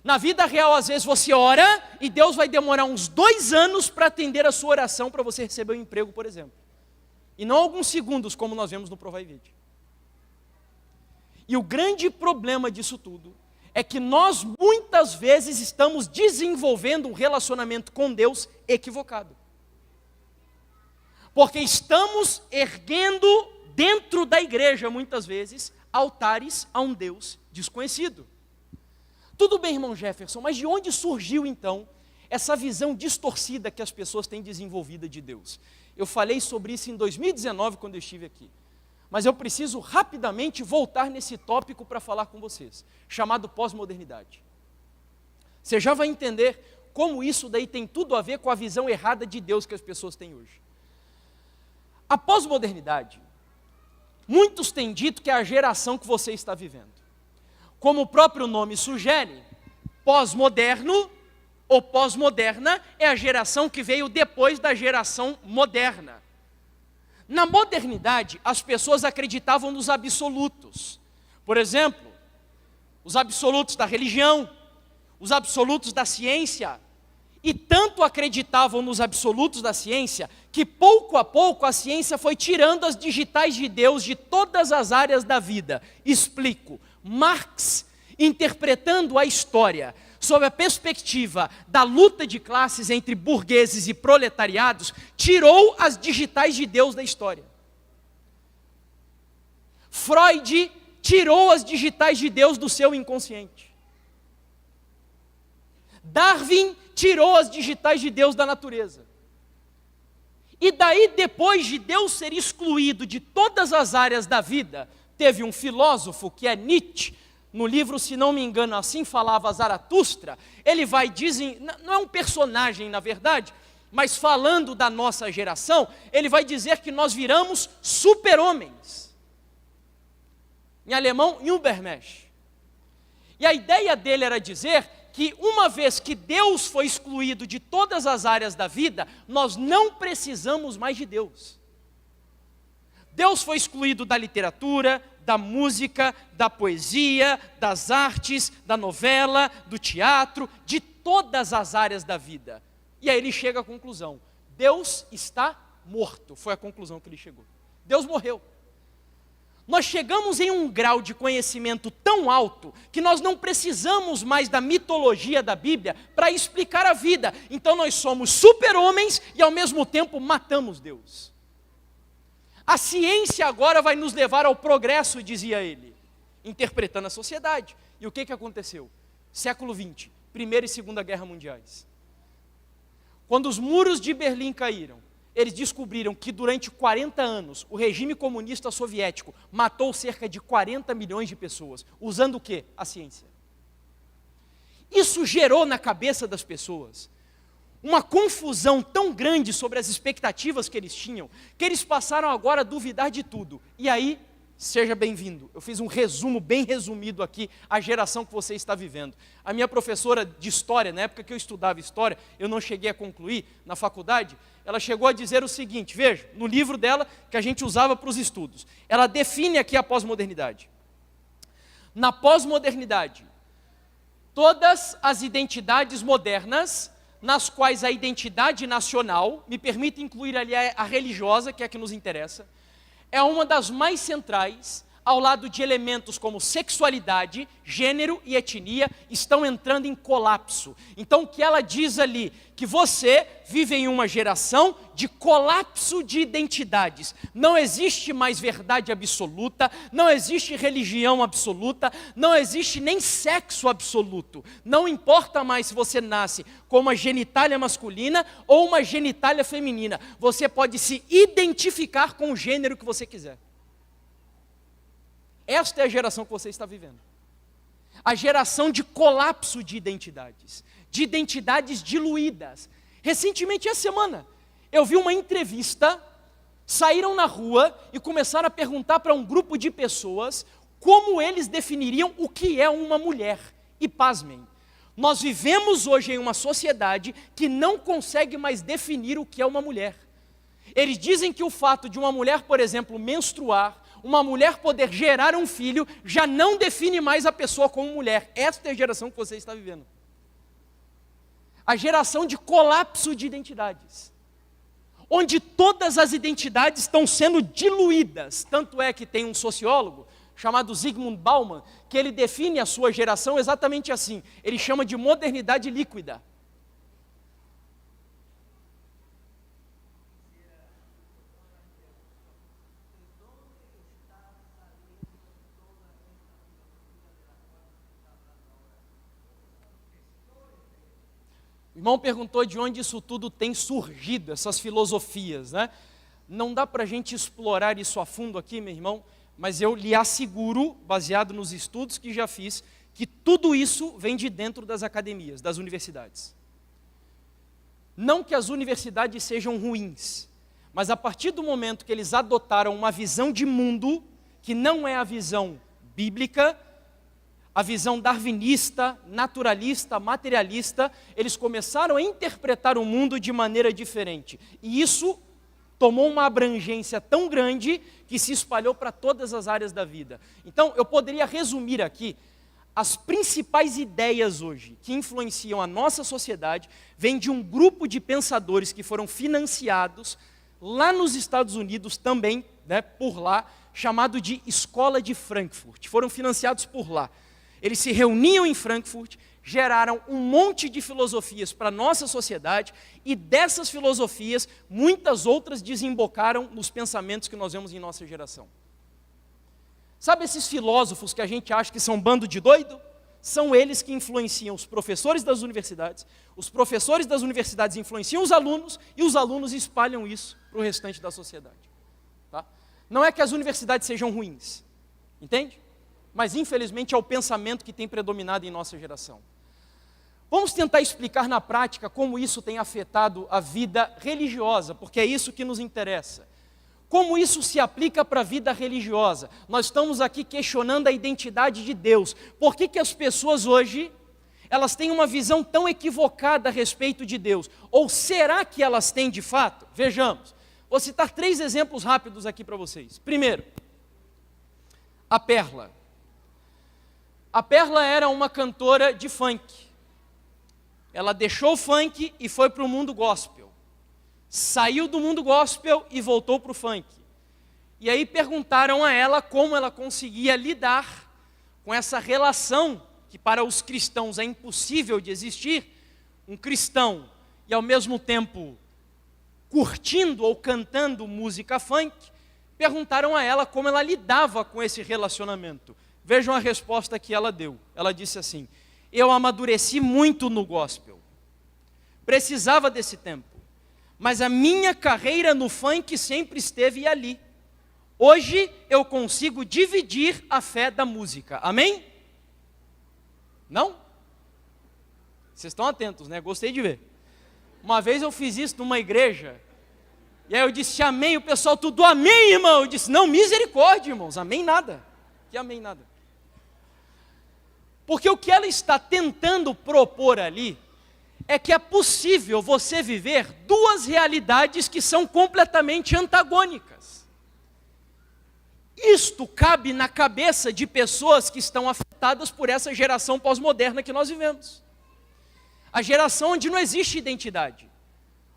Na vida real, às vezes você ora e Deus vai demorar uns 2 anos para atender a sua oração para você receber um emprego, por exemplo. E não alguns segundos, como nós vemos no Provai Verde. E o grande problema disso tudo é que nós muitas vezes estamos desenvolvendo um relacionamento com Deus equivocado. Porque estamos erguendo dentro da igreja, muitas vezes, altares a um Deus desconhecido. Tudo bem, irmão Jefferson, mas de onde surgiu então essa visão distorcida que as pessoas têm desenvolvida de Deus? Eu falei sobre isso em 2019, quando eu estive aqui. Mas eu preciso rapidamente voltar nesse tópico para falar com vocês, chamado pós-modernidade. Você já vai entender como isso daí tem tudo a ver com a visão errada de Deus que as pessoas têm hoje. A pós-modernidade, muitos têm dito que é a geração que você está vivendo. Como o próprio nome sugere, pós-moderno ou pós-moderna é a geração que veio depois da geração moderna. Na modernidade, as pessoas acreditavam nos absolutos. Por exemplo, os absolutos da religião, os absolutos da ciência. E tanto acreditavam nos absolutos da ciência, que pouco a pouco a ciência foi tirando as digitais de Deus de todas as áreas da vida. Explico. Marx, interpretando a história sob a perspectiva da luta de classes entre burgueses e proletariados, tirou as digitais de Deus da história. Freud tirou as digitais de Deus do seu inconsciente. Darwin tirou as digitais de Deus da natureza. E daí, depois de Deus ser excluído de todas as áreas da vida, teve um filósofo que é Nietzsche. No livro, se não me engano, Assim Falava Zaratustra, ele vai dizer, não é um personagem na verdade, mas falando da nossa geração, ele vai dizer que nós viramos super-homens. Em alemão, Übermensch. E a ideia dele era dizer que uma vez que Deus foi excluído de todas as áreas da vida, nós não precisamos mais de Deus. Deus foi excluído da literatura, da música, da poesia, das artes, da novela, do teatro, de todas as áreas da vida. E aí ele chega à conclusão: Deus está morto. Foi a conclusão que ele chegou. Deus morreu. Nós chegamos em um grau de conhecimento tão alto que nós não precisamos mais da mitologia da Bíblia para explicar a vida. Então nós somos super-homens e ao mesmo tempo matamos Deus. A ciência agora vai nos levar ao progresso, dizia ele, interpretando a sociedade. E o que aconteceu? Século XX, Primeira e Segunda Guerra Mundiais. Quando os muros de Berlim caíram, eles descobriram que durante 40 anos, o regime comunista soviético matou cerca de 40 milhões de pessoas. Usando o quê? A ciência. Isso gerou na cabeça das pessoas uma confusão tão grande sobre as expectativas que eles tinham, que eles passaram agora a duvidar de tudo. E aí, seja bem-vindo. Eu fiz um resumo bem resumido aqui, a geração que você está vivendo. A minha professora de história, na época que eu estudava história, eu não cheguei a concluir na faculdade, ela chegou a dizer o seguinte, veja, no livro dela, que a gente usava para os estudos, ela define aqui a pós-modernidade. Na pós-modernidade, todas as identidades modernas, nas quais a identidade nacional, me permite incluir ali a religiosa, que é a que nos interessa, é uma das mais centrais, ao lado de elementos como sexualidade, gênero e etnia, estão entrando em colapso. Então o que ela diz ali? Que você vive em uma geração de colapso de identidades. Não existe mais verdade absoluta, não existe religião absoluta, não existe nem sexo absoluto. Não importa mais se você nasce com uma genitália masculina ou uma genitália feminina. Você pode se identificar com o gênero que você quiser. Esta é a geração que você está vivendo. A geração de colapso de identidades diluídas. Recentemente, essa semana, eu vi uma entrevista, saíram na rua e começaram a perguntar para um grupo de pessoas como eles definiriam o que é uma mulher. E pasmem, nós vivemos hoje em uma sociedade que não consegue mais definir o que é uma mulher. Eles dizem que o fato de uma mulher, por exemplo, menstruar, uma mulher poder gerar um filho, já não define mais a pessoa como mulher. Esta é a geração que você está vivendo. A geração de colapso de identidades, onde todas as identidades estão sendo diluídas. Tanto é que tem um sociólogo chamado Zygmunt Bauman, que ele define a sua geração exatamente assim. Ele chama de modernidade líquida. O irmão perguntou de onde isso tudo tem surgido, essas filosofias, né? Não dá para a gente explorar isso a fundo aqui, meu irmão, mas eu lhe asseguro, baseado nos estudos que já fiz, que tudo isso vem de dentro das academias, das universidades. Não que as universidades sejam ruins, mas a partir do momento que eles adotaram uma visão de mundo, que não é a visão bíblica, a visão darwinista, naturalista, materialista, eles começaram a interpretar o mundo de maneira diferente. E isso tomou uma abrangência tão grande que se espalhou para todas as áreas da vida. Então, eu poderia resumir aqui, as principais ideias hoje que influenciam a nossa sociedade vêm de um grupo de pensadores que foram financiados lá nos Estados Unidos também, né, por lá, chamado de Escola de Frankfurt. Foram financiados por lá. Eles se reuniam em Frankfurt, geraram um monte de filosofias para a nossa sociedade e dessas filosofias, muitas outras desembocaram nos pensamentos que nós vemos em nossa geração. Sabe esses filósofos que a gente acha que são um bando de doido? São eles que influenciam os professores das universidades, os professores das universidades influenciam os alunos e os alunos espalham isso para o restante da sociedade. Tá? Não é que as universidades sejam ruins, entende? Mas infelizmente é o pensamento que tem predominado em nossa geração. Vamos tentar explicar na prática como isso tem afetado a vida religiosa, porque é isso que nos interessa. Como isso se aplica para a vida religiosa? Nós estamos aqui questionando a identidade de Deus. Por que as pessoas hoje, elas têm uma visão tão equivocada a respeito de Deus? Ou será que elas têm de fato? Vejamos. Vou citar 3 exemplos rápidos aqui para vocês. Primeiro, a Perla. A Perla era uma cantora de funk. Ela deixou o funk e foi para o mundo gospel. Saiu do mundo gospel e voltou para o funk. E aí perguntaram a ela como ela conseguia lidar com essa relação que para os cristãos é impossível de existir. Um cristão e ao mesmo tempo curtindo ou cantando música funk. Perguntaram a ela como ela lidava com esse relacionamento. Vejam a resposta que ela deu. Ela disse assim: eu amadureci muito no gospel. Precisava desse tempo. Mas a minha carreira no funk sempre esteve ali. Hoje eu consigo dividir a fé da música. Amém? Não? Vocês estão atentos, né? Gostei de ver. Uma vez eu fiz isso numa igreja. E aí eu disse amém. O pessoal tudo amém, irmão. Eu disse não, misericórdia, irmãos. Amém nada. Que amém nada. Porque o que ela está tentando propor ali é que é possível você viver 2 realidades que são completamente antagônicas. Isto cabe na cabeça de pessoas que estão afetadas por essa geração pós-moderna que nós vivemos. A geração onde não existe identidade,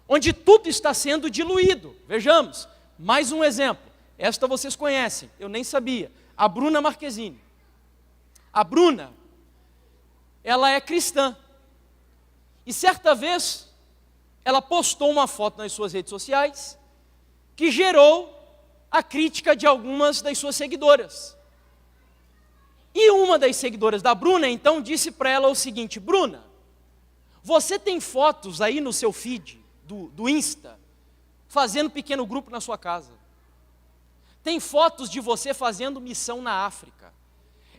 onde tudo está sendo diluído. Vejamos, mais um exemplo. Esta vocês conhecem, eu nem sabia. A Bruna Marquezine. A Bruna, ela é cristã. E certa vez, ela postou uma foto nas suas redes sociais que gerou a crítica de algumas das suas seguidoras. E uma das seguidoras da Bruna, então, disse para ela o seguinte: Bruna, você tem fotos aí no seu feed do Insta, fazendo pequeno grupo na sua casa. Tem fotos de você fazendo missão na África.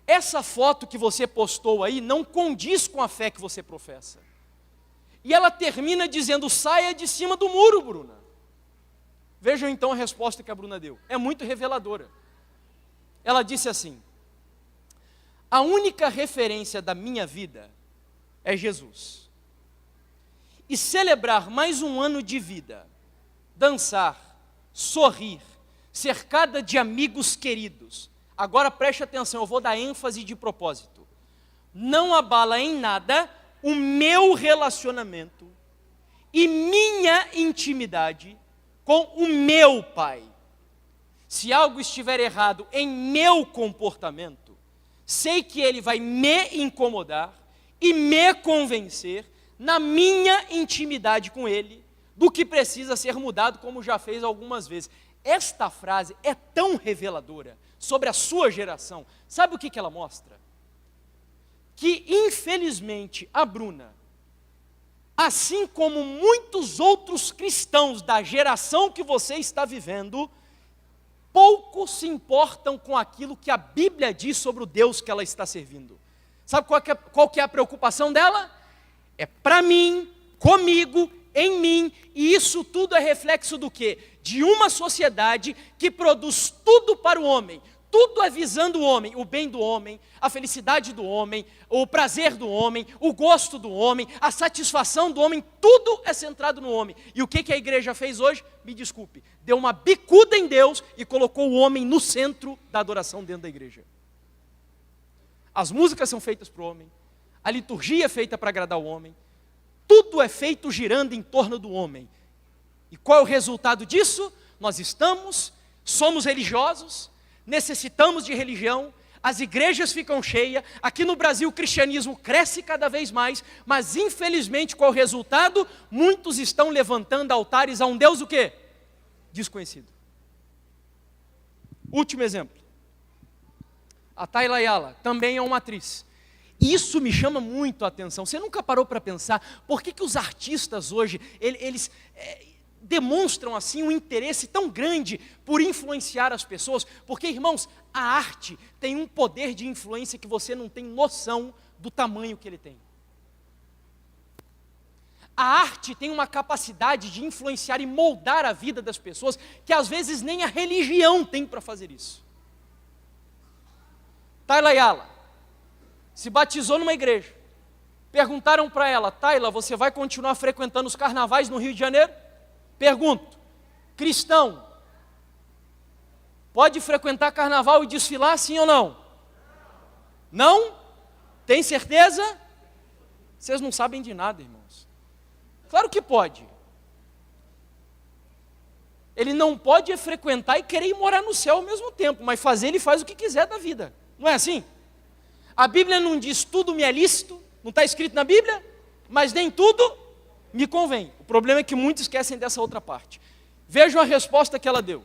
essa foto que você postou aí não condiz com a fé que você professa. E ela termina dizendo, saia de cima do muro, Bruna. Vejam então a resposta que a Bruna deu. É muito reveladora. Ela disse assim, a única referência da minha vida é Jesus. E celebrar mais um ano de vida, dançar, sorrir, cercada de amigos queridos. Agora preste atenção, eu vou dar ênfase de propósito. Não abala em nada o meu relacionamento e minha intimidade com o meu Pai. Se algo estiver errado em meu comportamento, sei que Ele vai me incomodar e me convencer na minha intimidade com Ele do que precisa ser mudado, como já fez algumas vezes. Esta frase é tão reveladora sobre a sua geração. Sabe o que ela mostra? Que, infelizmente, a Bruna, assim como muitos outros cristãos da geração que você está vivendo, pouco se importam com aquilo que a Bíblia diz sobre o Deus que ela está servindo. Sabe qual que é a preocupação dela? É para mim, comigo, em mim, e isso tudo é reflexo do quê? De uma sociedade que produz tudo para o homem. Tudo é visando o homem, o bem do homem, a felicidade do homem, o prazer do homem, o gosto do homem, a satisfação do homem, tudo é centrado no homem. E o que a igreja fez hoje? Me desculpe, deu uma bicuda em Deus e colocou o homem no centro da adoração dentro da igreja. As músicas são feitas para o homem, a liturgia é feita para agradar o homem, tudo é feito girando em torno do homem. E qual é o resultado disso? Nós somos religiosos, necessitamos de religião, as igrejas ficam cheias, aqui no Brasil o cristianismo cresce cada vez mais, mas infelizmente qual é o resultado? Muitos estão levantando altares a um Deus o quê? Desconhecido. Último exemplo, a Tayla Ayala, também é uma atriz. Isso me chama muito a atenção, você nunca parou para pensar, por que os artistas hoje, eles demonstram assim um interesse tão grande por influenciar as pessoas, porque, irmãos, a arte tem um poder de influência que você não tem noção do tamanho que ele tem. A arte tem uma capacidade de influenciar e moldar a vida das pessoas que às vezes nem a religião tem para fazer isso. Tayla Ayala se batizou numa igreja. Perguntaram para ela, Tayla, você vai continuar frequentando os carnavais no Rio de Janeiro? Pergunto, cristão, pode frequentar carnaval e desfilar, sim ou não? Não? Tem certeza? Vocês não sabem de nada, irmãos. Claro que pode. Ele não pode frequentar e querer ir morar no céu ao mesmo tempo, mas ele faz o que quiser da vida. Não é assim? A Bíblia não diz tudo me é lícito, não está escrito na Bíblia, mas nem tudo me convém. O problema é que muitos esquecem dessa outra parte. Vejam a resposta que ela deu.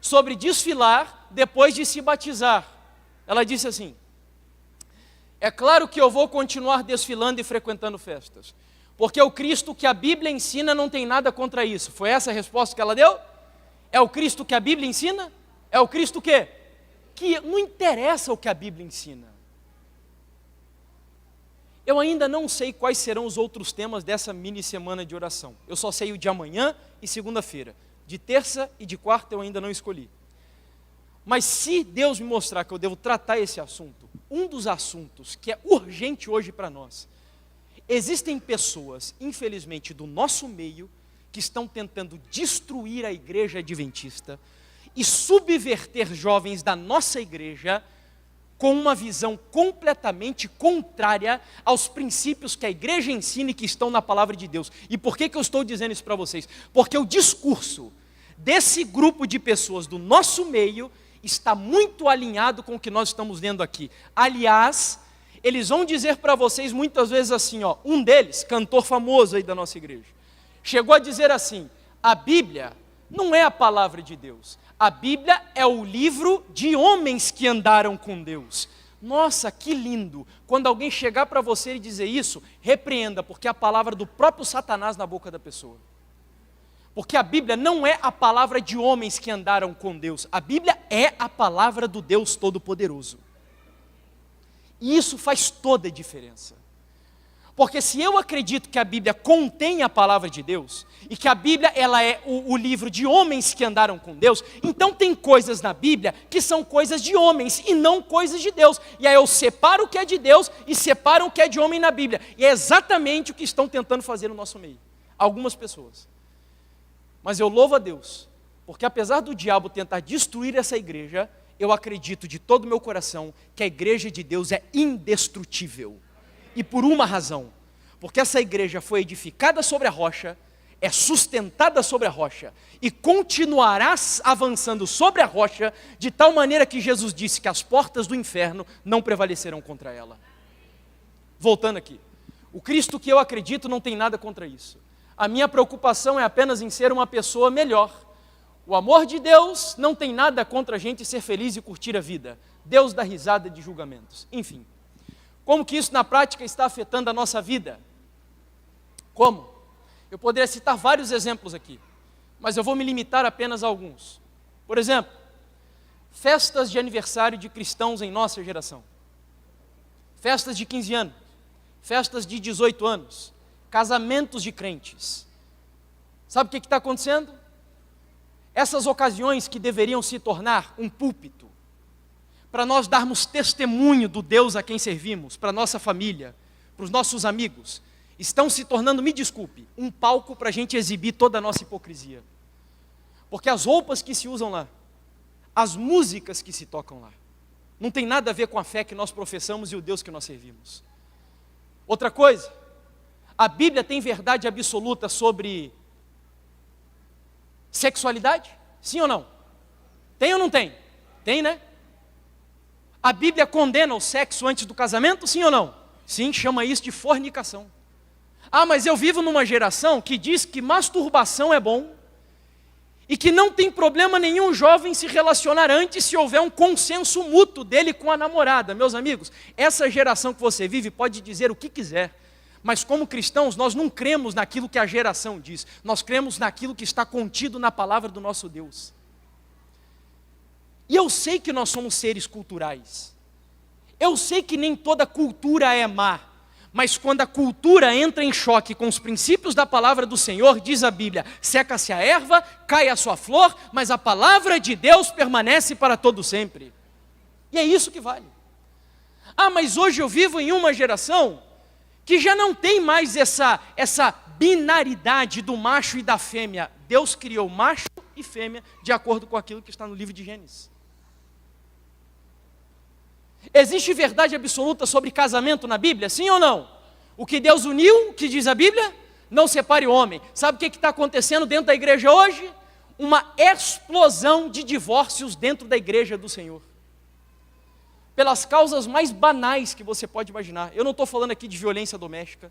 Sobre desfilar depois de se batizar. Ela disse assim, é claro que eu vou continuar desfilando e frequentando festas, porque o Cristo que a Bíblia ensina não tem nada contra isso. Foi essa a resposta que ela deu? É o Cristo que a Bíblia ensina? É o Cristo quê? Que não interessa o que a Bíblia ensina. Eu ainda não sei quais serão os outros temas dessa mini semana de oração. Eu só sei o de amanhã e segunda-feira. De terça e de quarta eu ainda não escolhi. Mas se Deus me mostrar que eu devo tratar esse assunto, um dos assuntos que é urgente hoje para nós, existem pessoas, infelizmente, do nosso meio, que estão tentando destruir a igreja adventista e subverter jovens da nossa igreja com uma visão completamente contrária aos princípios que a igreja ensina e que estão na palavra de Deus. E por que eu estou dizendo isso para vocês? Porque o discurso desse grupo de pessoas do nosso meio está muito alinhado com o que nós estamos vendo aqui. Aliás, eles vão dizer para vocês muitas vezes assim, ó, um deles, cantor famoso aí da nossa igreja, chegou a dizer assim, a Bíblia não é a palavra de Deus. A Bíblia é o livro de homens que andaram com Deus. Nossa, que lindo. Quando alguém chegar para você e dizer isso, repreenda, porque é a palavra do próprio Satanás na boca da pessoa. Porque a Bíblia não é a palavra de homens que andaram com Deus. A Bíblia é a palavra do Deus Todo-Poderoso. E isso faz toda a diferença. Porque se eu acredito que a Bíblia contém a palavra de Deus, e que a Bíblia ela é o livro de homens que andaram com Deus, então tem coisas na Bíblia que são coisas de homens e não coisas de Deus. E aí eu separo o que é de Deus e separo o que é de homem na Bíblia. E é exatamente o que estão tentando fazer no nosso meio. Algumas pessoas. Mas eu louvo a Deus, porque apesar do diabo tentar destruir essa igreja, eu acredito de todo o meu coração que a igreja de Deus é indestrutível. E por uma razão, porque essa igreja foi edificada sobre a rocha, é sustentada sobre a rocha, e continuará avançando sobre a rocha, de tal maneira que Jesus disse que as portas do inferno não prevalecerão contra ela. Voltando aqui, o Cristo que eu acredito não tem nada contra isso. A minha preocupação é apenas em ser uma pessoa melhor. O amor de Deus não tem nada contra a gente ser feliz e curtir a vida. Deus dá risada de julgamentos. Enfim. Como que isso na prática está afetando a nossa vida? Como? Eu poderia citar vários exemplos aqui, mas eu vou me limitar apenas a alguns. Por exemplo, festas de aniversário de cristãos em nossa geração. Festas de 15 anos, festas de 18 anos, casamentos de crentes. Sabe o que está acontecendo? Essas ocasiões que deveriam se tornar um púlpito, para nós darmos testemunho do Deus a quem servimos, para a nossa família, para os nossos amigos, estão se tornando, me desculpe, um palco para a gente exibir toda a nossa hipocrisia. Porque as roupas que se usam lá, as músicas que se tocam lá, não tem nada a ver com a fé que nós professamos e o Deus que nós servimos. Outra coisa, a Bíblia tem verdade absoluta sobre sexualidade? Sim ou não? Tem ou não tem? Tem, né? A Bíblia condena o sexo antes do casamento? Sim ou não? Sim, chama isso de fornicação. Ah, mas eu vivo numa geração que diz que masturbação é bom e que não tem problema nenhum jovem se relacionar antes se houver um consenso mútuo dele com a namorada. Meus amigos, essa geração que você vive pode dizer o que quiser, mas como cristãos nós não cremos naquilo que a geração diz, nós cremos naquilo que está contido na palavra do nosso Deus. E eu sei que nós somos seres culturais, eu sei que nem toda cultura é má, mas quando a cultura entra em choque com os princípios da palavra do Senhor, diz a Bíblia, seca-se a erva, cai a sua flor, mas a palavra de Deus permanece para todo sempre. E é isso que vale. Ah, mas hoje eu vivo em uma geração que já não tem mais essa binaridade do macho e da fêmea. Deus criou macho e fêmea de acordo com aquilo que está no livro de Gênesis. Existe verdade absoluta sobre casamento na Bíblia? Sim ou não? O que Deus uniu, o que diz a Bíblia? Não separe o homem. Sabe o que está acontecendo dentro da igreja hoje? Uma explosão de divórcios dentro da igreja do Senhor. Pelas causas mais banais que você pode imaginar. Eu não estou falando aqui de violência doméstica,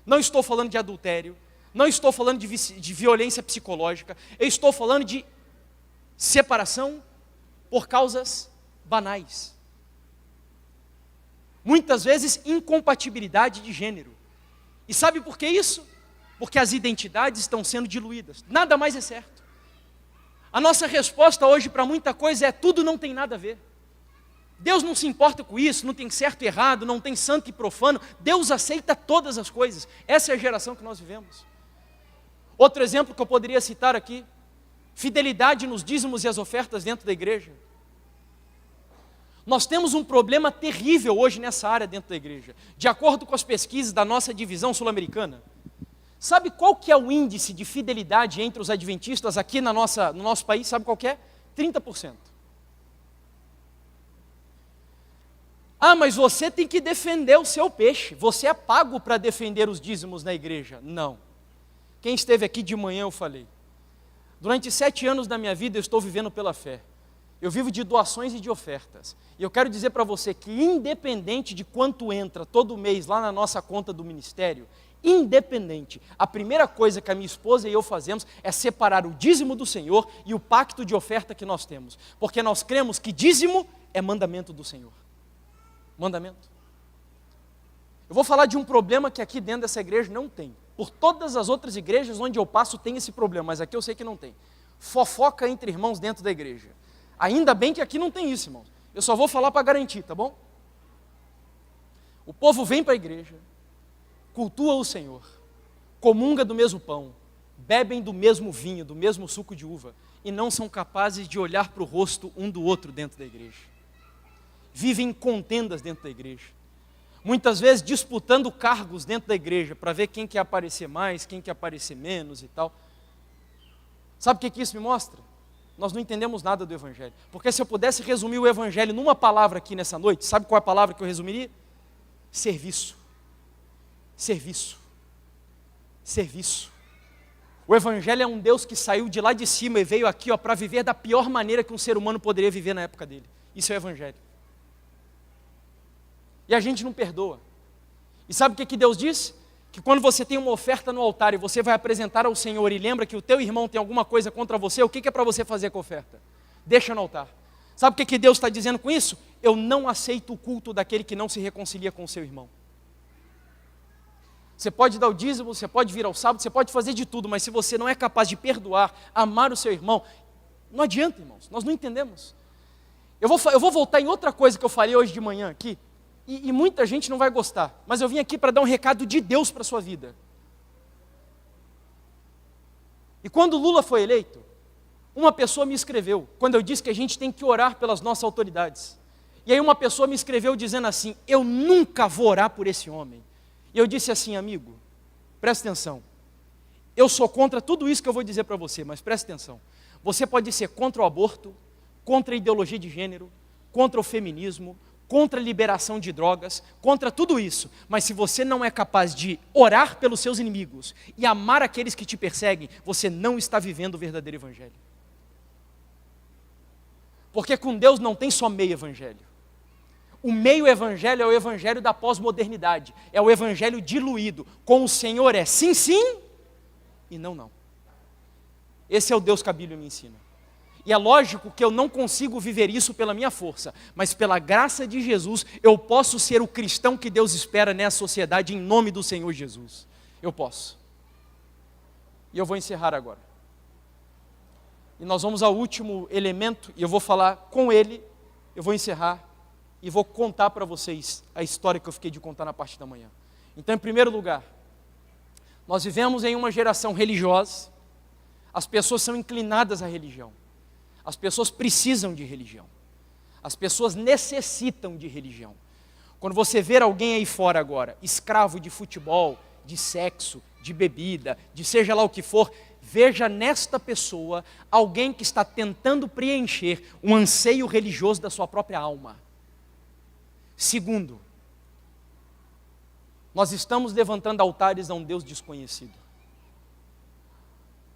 não estou falando de adultério, não estou falando de violência psicológica, eu estou falando de separação por causas banais. Muitas vezes incompatibilidade de gênero. E sabe por que isso? Porque as identidades estão sendo diluídas. Nada mais é certo. A nossa resposta hoje para muita coisa é tudo não tem nada a ver. Deus não se importa com isso, não tem certo e errado, não tem santo e profano. Deus aceita todas as coisas. Essa é a geração que nós vivemos. Outro exemplo que eu poderia citar aqui, fidelidade nos dízimos e as ofertas dentro da igreja. Nós temos um problema terrível hoje nessa área dentro da igreja. De acordo com as pesquisas da nossa divisão sul-americana, sabe qual que é o índice de fidelidade entre os adventistas aqui no nosso país? Sabe qual que é? 30%. Ah, mas você tem que defender o seu peixe. Você é pago para defender os dízimos na igreja. Não. Quem esteve aqui de manhã eu falei. Durante 7 anos da minha vida eu estou vivendo pela fé. Eu vivo de doações e de ofertas. E eu quero dizer para você que independente de quanto entra todo mês lá na nossa conta do ministério, independente, a primeira coisa que a minha esposa e eu fazemos é separar o dízimo do Senhor e o pacto de oferta que nós temos. Porque nós cremos que dízimo é mandamento do Senhor. Mandamento. Eu vou falar de um problema que aqui dentro dessa igreja não tem. Por todas as outras igrejas onde eu passo tem esse problema, mas aqui eu sei que não tem. Fofoca entre irmãos dentro da igreja. Ainda bem que aqui não tem isso, irmãos. Eu só vou falar para garantir, tá bom? O povo vem para a igreja, cultua o Senhor, comunga do mesmo pão, bebem do mesmo vinho, do mesmo suco de uva, e não são capazes de olhar para o rosto um do outro dentro da igreja. Vivem em contendas dentro da igreja. Muitas vezes disputando cargos dentro da igreja, para ver quem quer aparecer mais, quem quer aparecer menos e tal. Sabe o que isso me mostra? Nós não entendemos nada do Evangelho. Porque se eu pudesse resumir o Evangelho numa palavra aqui nessa noite, sabe qual é a palavra que eu resumiria? Serviço. Serviço. Serviço. O Evangelho é um Deus que saiu de lá de cima e veio aqui para viver da pior maneira que um ser humano poderia viver na época dele. Isso é o Evangelho. E a gente não perdoa. E sabe o que Deus diz? Que quando você tem uma oferta no altar e você vai apresentar ao Senhor e lembra que o teu irmão tem alguma coisa contra você, o que é para você fazer com a oferta? Deixa no altar. Sabe o que Deus está dizendo com isso? Eu não aceito o culto daquele que não se reconcilia com o seu irmão. Você pode dar o dízimo, você pode vir ao sábado, você pode fazer de tudo, mas se você não é capaz de perdoar, amar o seu irmão, não adianta, irmãos, nós não entendemos. Eu vou voltar em outra coisa que eu falei hoje de manhã aqui, e muita gente não vai gostar, mas eu vim aqui para dar um recado de Deus para a sua vida. E quando Lula foi eleito, uma pessoa me escreveu, quando eu disse que a gente tem que orar pelas nossas autoridades. E aí uma pessoa me escreveu dizendo assim, eu nunca vou orar por esse homem. E eu disse assim, amigo, presta atenção, eu sou contra tudo isso que eu vou dizer para você, mas presta atenção, você pode ser contra o aborto, contra a ideologia de gênero, contra o feminismo, contra a liberação de drogas, contra tudo isso, mas se você não é capaz de orar pelos seus inimigos e amar aqueles que te perseguem, você não está vivendo o verdadeiro evangelho. Porque com Deus não tem só meio evangelho. O meio evangelho é o evangelho da pós-modernidade, é o evangelho diluído, com o Senhor é sim, sim, e não, não. Esse é o Deus que a Bíblia me ensina. E é lógico que eu não consigo viver isso pela minha força, mas pela graça de Jesus, eu posso ser o cristão que Deus espera nessa sociedade em nome do Senhor Jesus. Eu posso. E eu vou encerrar agora. E nós vamos ao último elemento, e eu vou falar com ele, eu vou encerrar, e vou contar para vocês a história que eu fiquei de contar na parte da manhã. Então, em primeiro lugar, nós vivemos em uma geração religiosa, as pessoas são inclinadas à religião. As pessoas precisam de religião. As pessoas necessitam de religião. Quando você ver alguém aí fora agora, escravo de futebol, de sexo, de bebida, de seja lá o que for, veja nesta pessoa alguém que está tentando preencher um anseio religioso da sua própria alma. Segundo, nós estamos levantando altares a um Deus desconhecido.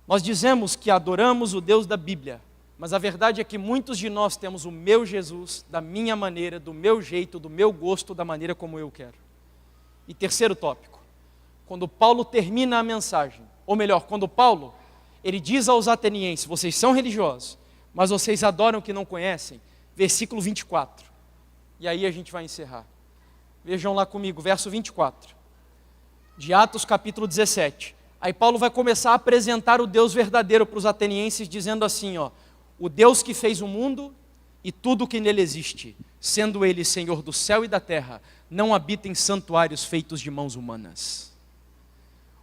Nós dizemos que adoramos o Deus da Bíblia, mas a verdade é que muitos de nós temos o meu Jesus, da minha maneira, do meu jeito, do meu gosto, da maneira como eu quero. E terceiro tópico, quando Paulo termina a mensagem, ou melhor, quando Paulo, ele diz aos atenienses, vocês são religiosos, mas vocês adoram o que não conhecem, versículo 24, e aí a gente vai encerrar. Vejam lá comigo, verso 24, de Atos capítulo 17, aí Paulo vai começar a apresentar o Deus verdadeiro para os atenienses, dizendo assim, ó, o Deus que fez o mundo e tudo o que nele existe, sendo ele Senhor do céu e da terra, não habita em santuários feitos de mãos humanas.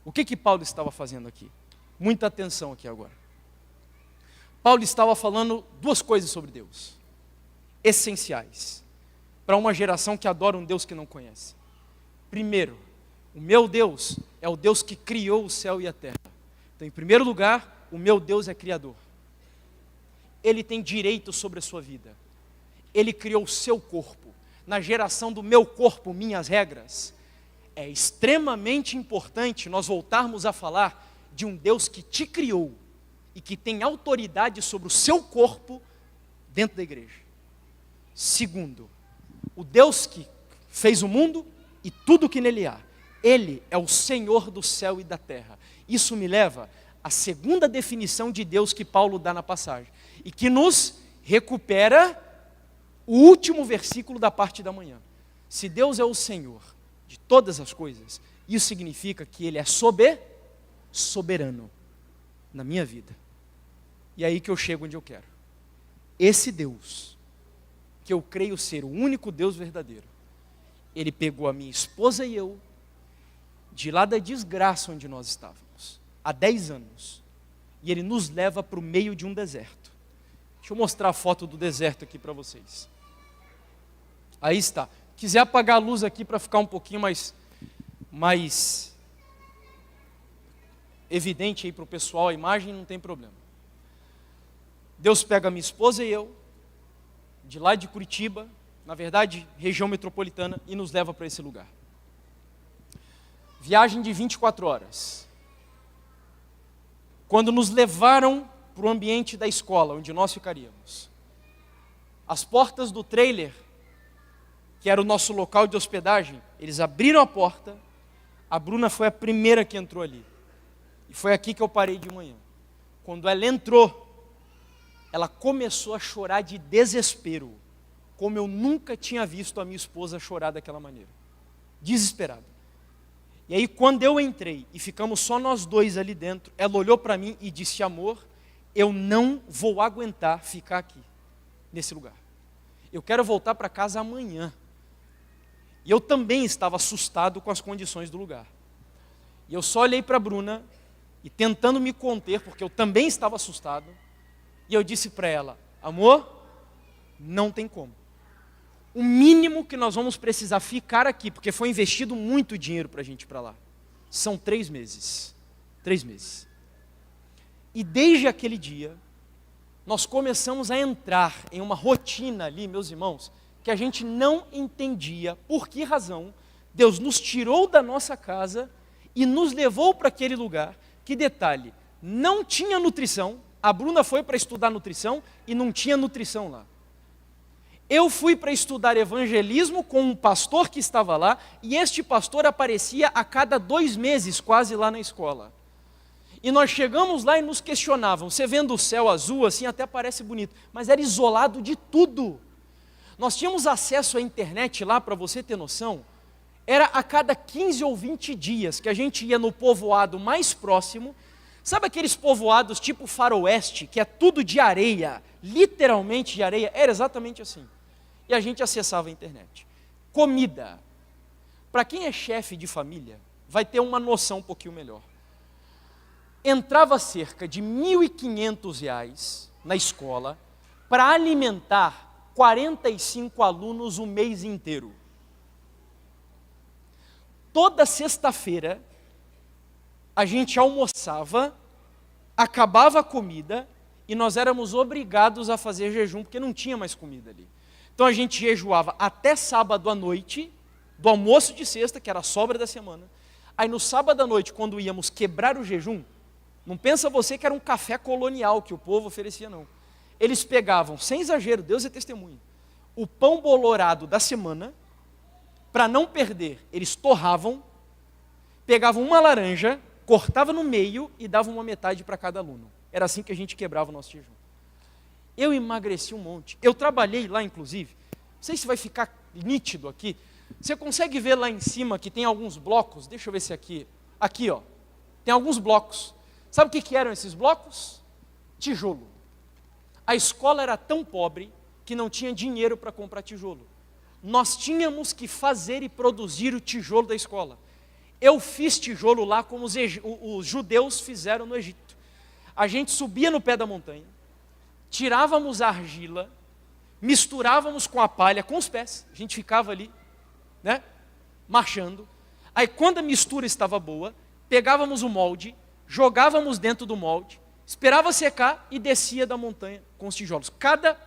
O que Paulo estava fazendo aqui? Muita atenção aqui agora. Paulo estava falando duas coisas sobre Deus, essenciais, para uma geração que adora um Deus que não conhece. Primeiro, o meu Deus é o Deus que criou o céu e a terra. Então, em primeiro lugar, o meu Deus é criador. Ele tem direito sobre a sua vida. Ele criou o seu corpo. Na geração do meu corpo, minhas regras, é extremamente importante nós voltarmos a falar de um Deus que te criou e que tem autoridade sobre o seu corpo dentro da igreja. Segundo, o Deus que fez o mundo e tudo que nele há. Ele é o Senhor do céu e da terra. Isso me leva à segunda definição de Deus que Paulo dá na passagem. E que nos recupera o último versículo da parte da manhã. Se Deus é o Senhor de todas as coisas, isso significa que Ele é soberano na minha vida. E é aí que eu chego onde eu quero. Esse Deus, que eu creio ser o único Deus verdadeiro, Ele pegou a minha esposa e eu, de lá da desgraça onde nós estávamos, há 10 anos, e Ele nos leva para o meio de um deserto. Deixa eu mostrar a foto do deserto aqui para vocês. Aí está. Quiser apagar a luz aqui para ficar um pouquinho mais evidente aí para o pessoal a imagem, não tem problema. Deus pega a minha esposa e eu, de lá de Curitiba, na verdade, região metropolitana, e nos leva para esse lugar. Viagem de 24 horas. Quando nos levaram para o ambiente da escola, onde nós ficaríamos, as portas do trailer, que era o nosso local de hospedagem, eles abriram a porta, a Bruna foi a primeira que entrou ali. E foi aqui que eu parei de manhã. Quando ela entrou, ela começou a chorar de desespero, como eu nunca tinha visto a minha esposa chorar daquela maneira. Desesperada. E aí quando eu entrei e ficamos só nós dois ali dentro, ela olhou para mim e disse: amor, eu não vou aguentar ficar aqui, nesse lugar. Eu quero voltar para casa amanhã. E eu também estava assustado com as condições do lugar. E eu só olhei para a Bruna, e tentando me conter, porque eu também estava assustado, e eu disse para ela: amor, não tem como. O mínimo que nós vamos precisar ficar aqui, porque foi investido muito dinheiro para a gente ir para lá, são 3 meses. 3 meses. E desde aquele dia, nós começamos a entrar em uma rotina ali, meus irmãos, que a gente não entendia por que razão Deus nos tirou da nossa casa e nos levou para aquele lugar. Que detalhe, não tinha nutrição. A Bruna foi para estudar nutrição e não tinha nutrição lá. Eu fui para estudar evangelismo com um pastor que estava lá, e este pastor aparecia a cada 2 meses quase lá na escola. E nós chegamos lá e nos questionavam. Você vendo o céu azul assim até parece bonito, mas era isolado de tudo. Nós tínhamos acesso à internet lá, para você ter noção, era a cada 15 ou 20 dias que a gente ia no povoado mais próximo. Sabe aqueles povoados tipo faroeste, que é tudo de areia, literalmente de areia? Era exatamente assim. E a gente acessava a internet. Comida. Para quem é chefe de família, vai ter uma noção um pouquinho melhor. Entrava cerca de R$ 1.500 na escola para alimentar 45 alunos o mês inteiro. Toda sexta-feira, a gente almoçava, acabava a comida e nós éramos obrigados a fazer jejum, porque não tinha mais comida ali. Então a gente jejuava até sábado à noite, do almoço de sexta, que era a sobra da semana. Aí no sábado à noite, quando íamos quebrar o jejum, não pensa você que era um café colonial que o povo oferecia, não. Eles pegavam, sem exagero, Deus é testemunha, o pão bolorado da semana, para não perder, eles torravam, pegavam uma laranja, cortavam no meio e davam uma metade para cada aluno. Era assim que a gente quebrava o nosso jejum. Eu emagreci um monte. Eu trabalhei lá, inclusive, não sei se vai ficar nítido aqui, você consegue ver lá em cima que tem alguns blocos? Deixa eu ver se aqui ó, tem alguns blocos. Sabe o que eram esses blocos? Tijolo. A escola era tão pobre que não tinha dinheiro para comprar tijolo. Nós tínhamos que fazer e produzir o tijolo da escola. Eu fiz tijolo lá como os judeus fizeram no Egito. A gente subia no pé da montanha, tirávamos a argila, misturávamos com a palha, com os pés. A gente ficava ali, né, marchando. Aí quando a mistura estava boa, pegávamos o molde, jogávamos dentro do molde, esperava secar e descia da montanha com os tijolos. Cada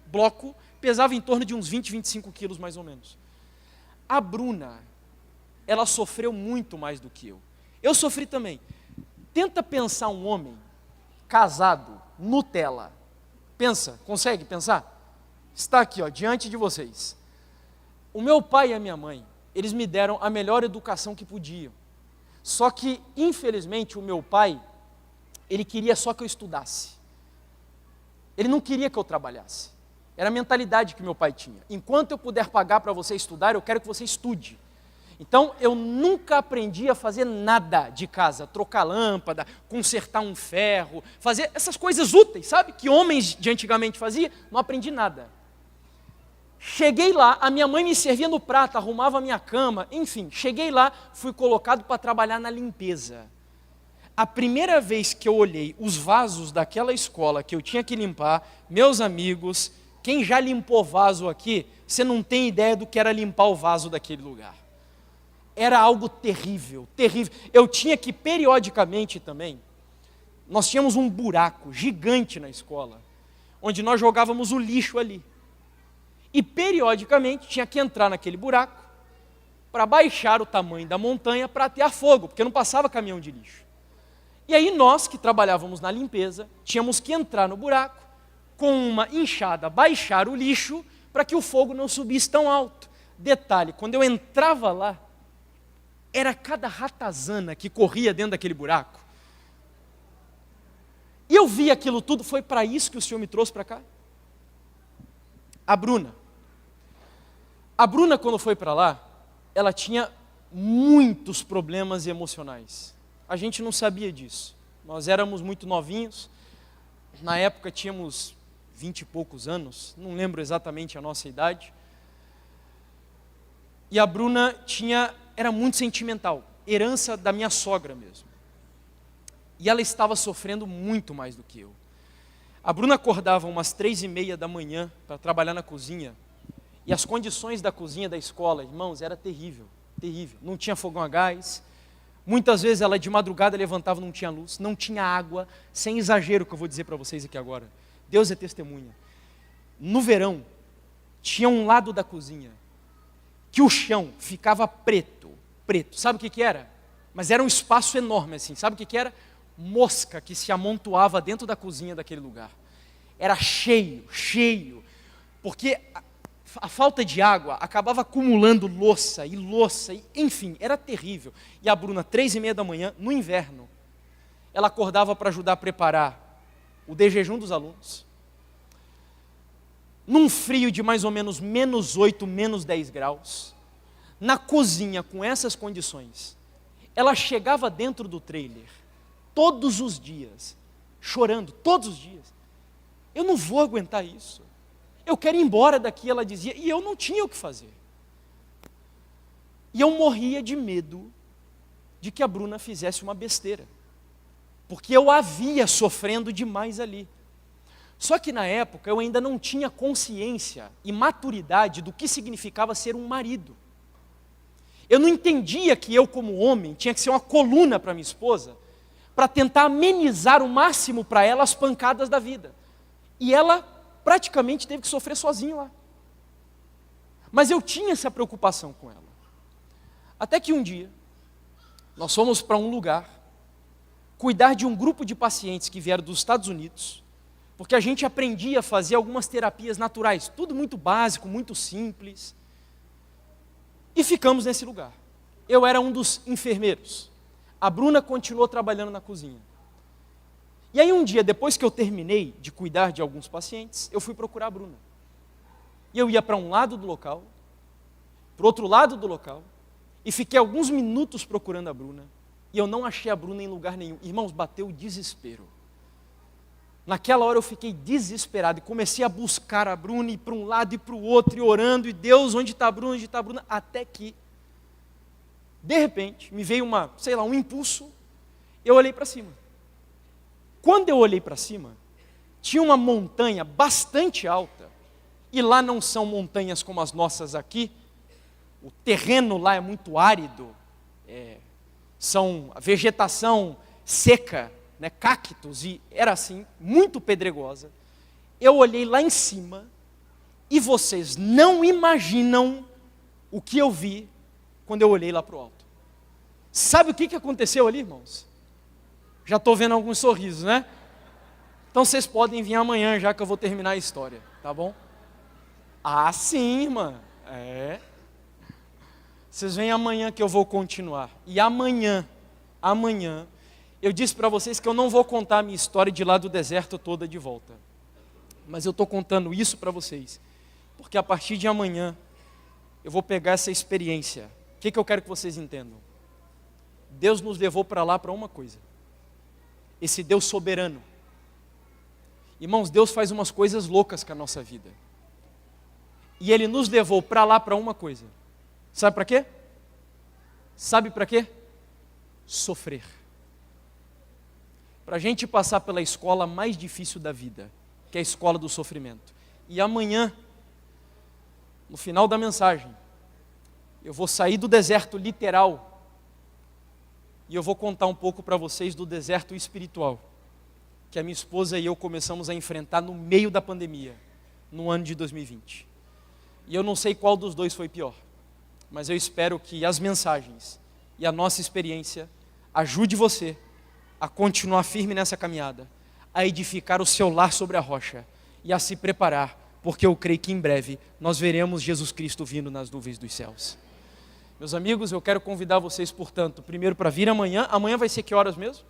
bloco pesava em torno de uns 20, 25 quilos mais ou menos. A Bruna, ela sofreu muito mais do que eu. Eu sofri também. Tenta pensar um homem casado, Nutella. Pensa, consegue pensar? Está aqui, ó, diante de vocês. O meu pai e a minha mãe, eles me deram a melhor educação que podiam. Só que, infelizmente, o meu pai, ele queria só que eu estudasse. Ele não queria que eu trabalhasse. Era a mentalidade que meu pai tinha. Enquanto eu puder pagar para você estudar, eu quero que você estude. Então, eu nunca aprendi a fazer nada de casa. Trocar lâmpada, consertar um ferro, fazer essas coisas úteis, sabe? Que homens de antigamente faziam, não aprendi nada. Cheguei lá, a minha mãe me servia no prato, arrumava a minha cama, enfim, cheguei lá, fui colocado para trabalhar na limpeza. A primeira vez que eu olhei os vasos daquela escola que eu tinha que limpar, meus amigos, quem já limpou vaso aqui, você não tem ideia do que era limpar o vaso daquele lugar. Era algo terrível, terrível. Eu tinha que periodicamente também, nós tínhamos um buraco gigante na escola, onde nós jogávamos o lixo ali. E periodicamente tinha que entrar naquele buraco para baixar o tamanho da montanha para atear fogo, porque não passava caminhão de lixo. E aí nós que trabalhávamos na limpeza, tínhamos que entrar no buraco, com uma enxada, baixar o lixo para que o fogo não subisse tão alto. Detalhe, quando eu entrava lá, era cada ratazana que corria dentro daquele buraco. E eu vi aquilo tudo, foi para isso que o Senhor me trouxe para cá? A Bruna, quando foi para lá, ela tinha muitos problemas emocionais. A gente não sabia disso. Nós éramos muito novinhos. Na época tínhamos 20 e poucos anos. Não lembro exatamente a nossa idade. E a Bruna era muito sentimental. Herança da minha sogra mesmo. E ela estava sofrendo muito mais do que eu. A Bruna acordava umas 3:30 da manhã para trabalhar na cozinha. E as condições da cozinha da escola, irmãos, era terrível, terrível. Não tinha fogão a gás. Muitas vezes ela de madrugada levantava, não tinha luz, não tinha água. Sem exagero que eu vou dizer para vocês aqui agora. Deus é testemunha. No verão, tinha um lado da cozinha que o chão ficava preto, preto. Sabe o que era? Mas era um espaço enorme assim. Sabe o que era? Mosca que se amontoava dentro da cozinha daquele lugar. Era cheio, cheio. Porque a falta de água acabava acumulando louça, e enfim, era terrível. E a Bruna, 3:30 da manhã, no inverno, ela acordava para ajudar a preparar o de jejum dos alunos. Num frio de mais ou menos -8, -10 graus, na cozinha com essas condições, ela chegava dentro do trailer, todos os dias, chorando, todos os dias. Eu não vou aguentar isso. Eu quero ir embora daqui, ela dizia, e eu não tinha o que fazer. E eu morria de medo de que a Bruna fizesse uma besteira, porque eu a via sofrendo demais ali. Só que na época eu ainda não tinha consciência e maturidade do que significava ser um marido. Eu não entendia que eu, como homem, tinha que ser uma coluna para minha esposa, para tentar amenizar o máximo para ela as pancadas da vida. E ela praticamente teve que sofrer sozinha lá. Mas eu tinha essa preocupação com ela. Até que um dia, nós fomos para um lugar, cuidar de um grupo de pacientes que vieram dos Estados Unidos, porque a gente aprendia a fazer algumas terapias naturais, tudo muito básico, muito simples. E ficamos nesse lugar. Eu era um dos enfermeiros. A Bruna continuou trabalhando na cozinha. E aí um dia, depois que eu terminei de cuidar de alguns pacientes, eu fui procurar a Bruna. E eu ia para um lado do local, para o outro lado do local, e fiquei alguns minutos procurando a Bruna, e eu não achei a Bruna em lugar nenhum. Irmãos, bateu o desespero. Naquela hora eu fiquei desesperado, e comecei a buscar a Bruna, e para um lado e para o outro, e orando, e Deus, onde está a Bruna, onde está a Bruna? Até que, de repente, me veio um impulso, eu olhei para cima. Quando eu olhei para cima, tinha uma montanha bastante alta, e lá não são montanhas como as nossas aqui, o terreno lá é muito árido, são a vegetação seca, né, cactos, e era assim, muito pedregosa. Eu olhei lá em cima, e vocês não imaginam o que eu vi quando eu olhei lá para o alto. Sabe o que aconteceu ali, irmãos? Já estou vendo alguns sorrisos, né? Então vocês podem vir amanhã, já que eu vou terminar a história, tá bom? Ah, sim, irmã. Vocês vêm amanhã que eu vou continuar. E amanhã, eu disse para vocês que eu não vou contar a minha história de lá do deserto toda de volta. Mas eu estou contando isso para vocês, porque a partir de amanhã, eu vou pegar essa experiência. O que eu quero que vocês entendam? Deus nos levou para lá para uma coisa. Esse Deus soberano. Irmãos, Deus faz umas coisas loucas com a nossa vida. E Ele nos levou para lá para uma coisa. Sabe para quê? Sabe para quê? Sofrer. Para a gente passar pela escola mais difícil da vida, que é a escola do sofrimento. E amanhã, no final da mensagem, eu vou sair do deserto literal e eu vou contar um pouco para vocês do deserto espiritual, que a minha esposa e eu começamos a enfrentar no meio da pandemia, no ano de 2020. E eu não sei qual dos dois foi pior, mas eu espero que as mensagens e a nossa experiência ajude você a continuar firme nessa caminhada, a edificar o seu lar sobre a rocha e a se preparar, porque eu creio que em breve nós veremos Jesus Cristo vindo nas nuvens dos céus. Meus amigos, eu quero convidar vocês, portanto, primeiro para vir amanhã. Amanhã vai ser que horas mesmo?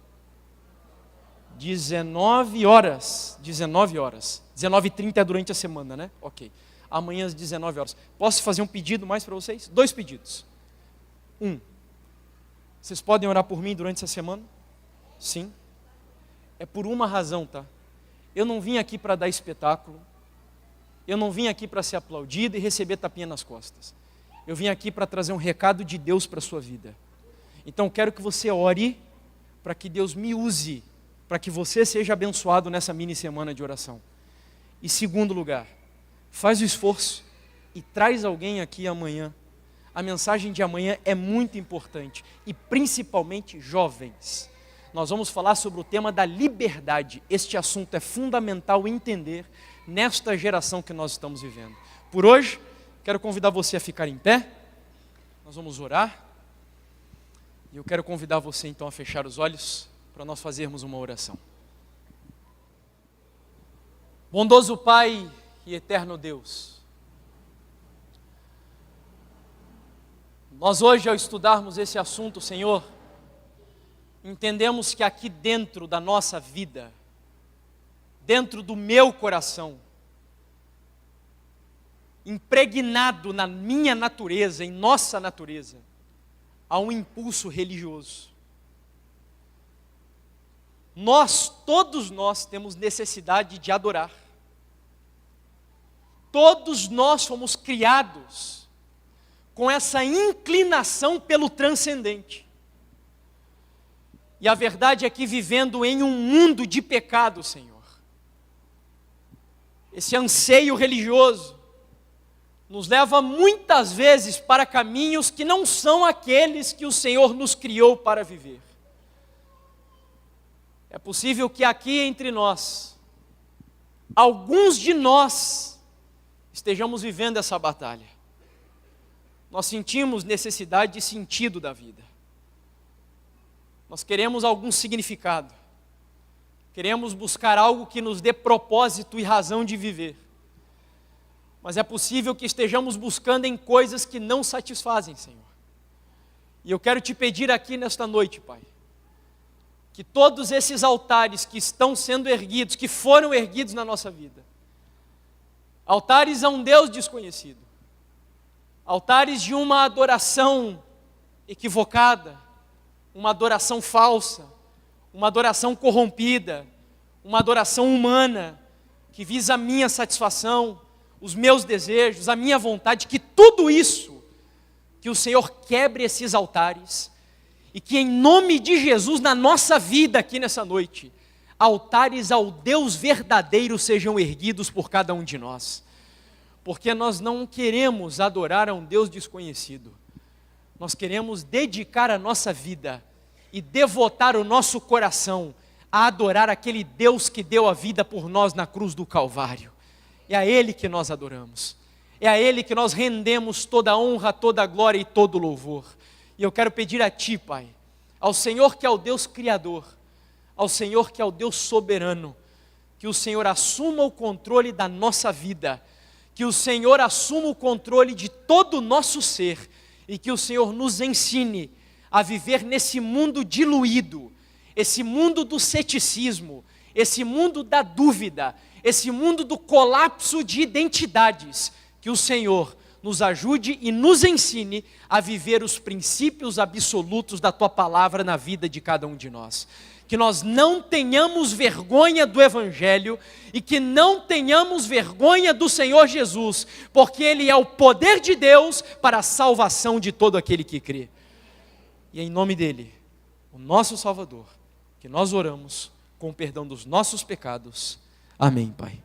19 horas. 19h30 é durante a semana, né? Ok. Amanhã às 19 horas. Posso fazer um pedido mais para vocês? 2 pedidos. Vocês podem orar por mim durante essa semana? Sim. É por uma razão, tá? Eu não vim aqui para dar espetáculo. Eu não vim aqui para ser aplaudido e receber tapinha nas costas. Eu vim aqui para trazer um recado de Deus para a sua vida. Então quero que você ore para que Deus me use, para que você seja abençoado nessa mini semana de oração. E segundo lugar, faz o esforço e traz alguém aqui amanhã. A mensagem de amanhã é muito importante e principalmente jovens. Nós vamos falar sobre o tema da liberdade. Este assunto é fundamental entender nesta geração que nós estamos vivendo. Por hoje, quero convidar você a ficar em pé. Nós vamos orar. E eu quero convidar você então a fechar os olhos para nós fazermos uma oração. Bondoso Pai e eterno Deus, nós hoje, ao estudarmos esse assunto, Senhor, entendemos que aqui dentro da nossa vida, dentro do meu coração, impregnado na minha natureza, em nossa natureza, há um impulso religioso. Todos nós temos necessidade de adorar. Todos nós fomos criados com essa inclinação pelo transcendente. E a verdade é que vivendo em um mundo de pecado, Senhor, esse anseio religioso nos leva muitas vezes para caminhos que não são aqueles que o Senhor nos criou para viver. É possível que aqui entre nós, alguns de nós, estejamos vivendo essa batalha. Nós sentimos necessidade de sentido da vida. Nós queremos algum significado. Queremos buscar algo que nos dê propósito e razão de viver. Mas é possível que estejamos buscando em coisas que não satisfazem, Senhor. E eu quero te pedir aqui nesta noite, Pai, que todos esses altares que estão sendo erguidos, que foram erguidos na nossa vida, altares a um Deus desconhecido, altares de uma adoração equivocada, uma adoração falsa, uma adoração corrompida, uma adoração humana, que visa a minha satisfação, os meus desejos, a minha vontade, que tudo isso, que o Senhor quebre esses altares, e que em nome de Jesus, na nossa vida aqui nessa noite, altares ao Deus verdadeiro sejam erguidos por cada um de nós. Porque nós não queremos adorar a um Deus desconhecido. Nós queremos dedicar a nossa vida e devotar o nosso coração a adorar aquele Deus que deu a vida por nós na cruz do Calvário. É a Ele que nós adoramos. É a Ele que nós rendemos toda a honra, toda a glória e todo o louvor. E eu quero pedir a Ti, Pai, ao Senhor que é o Deus Criador, ao Senhor que é o Deus soberano, que o Senhor assuma o controle da nossa vida, que o Senhor assuma o controle de todo o nosso ser, e que o Senhor nos ensine a viver nesse mundo diluído, esse mundo do ceticismo, esse mundo da dúvida, esse mundo do colapso de identidades, que o Senhor nos ajude e nos ensine a viver os princípios absolutos da Tua palavra na vida de cada um de nós. que nós não tenhamos vergonha do Evangelho e que não tenhamos vergonha do Senhor Jesus, porque Ele é o poder de Deus para a salvação de todo aquele que crê. E é em nome dEle, o nosso Salvador, que nós oramos com o perdão dos nossos pecados. Amém, Pai.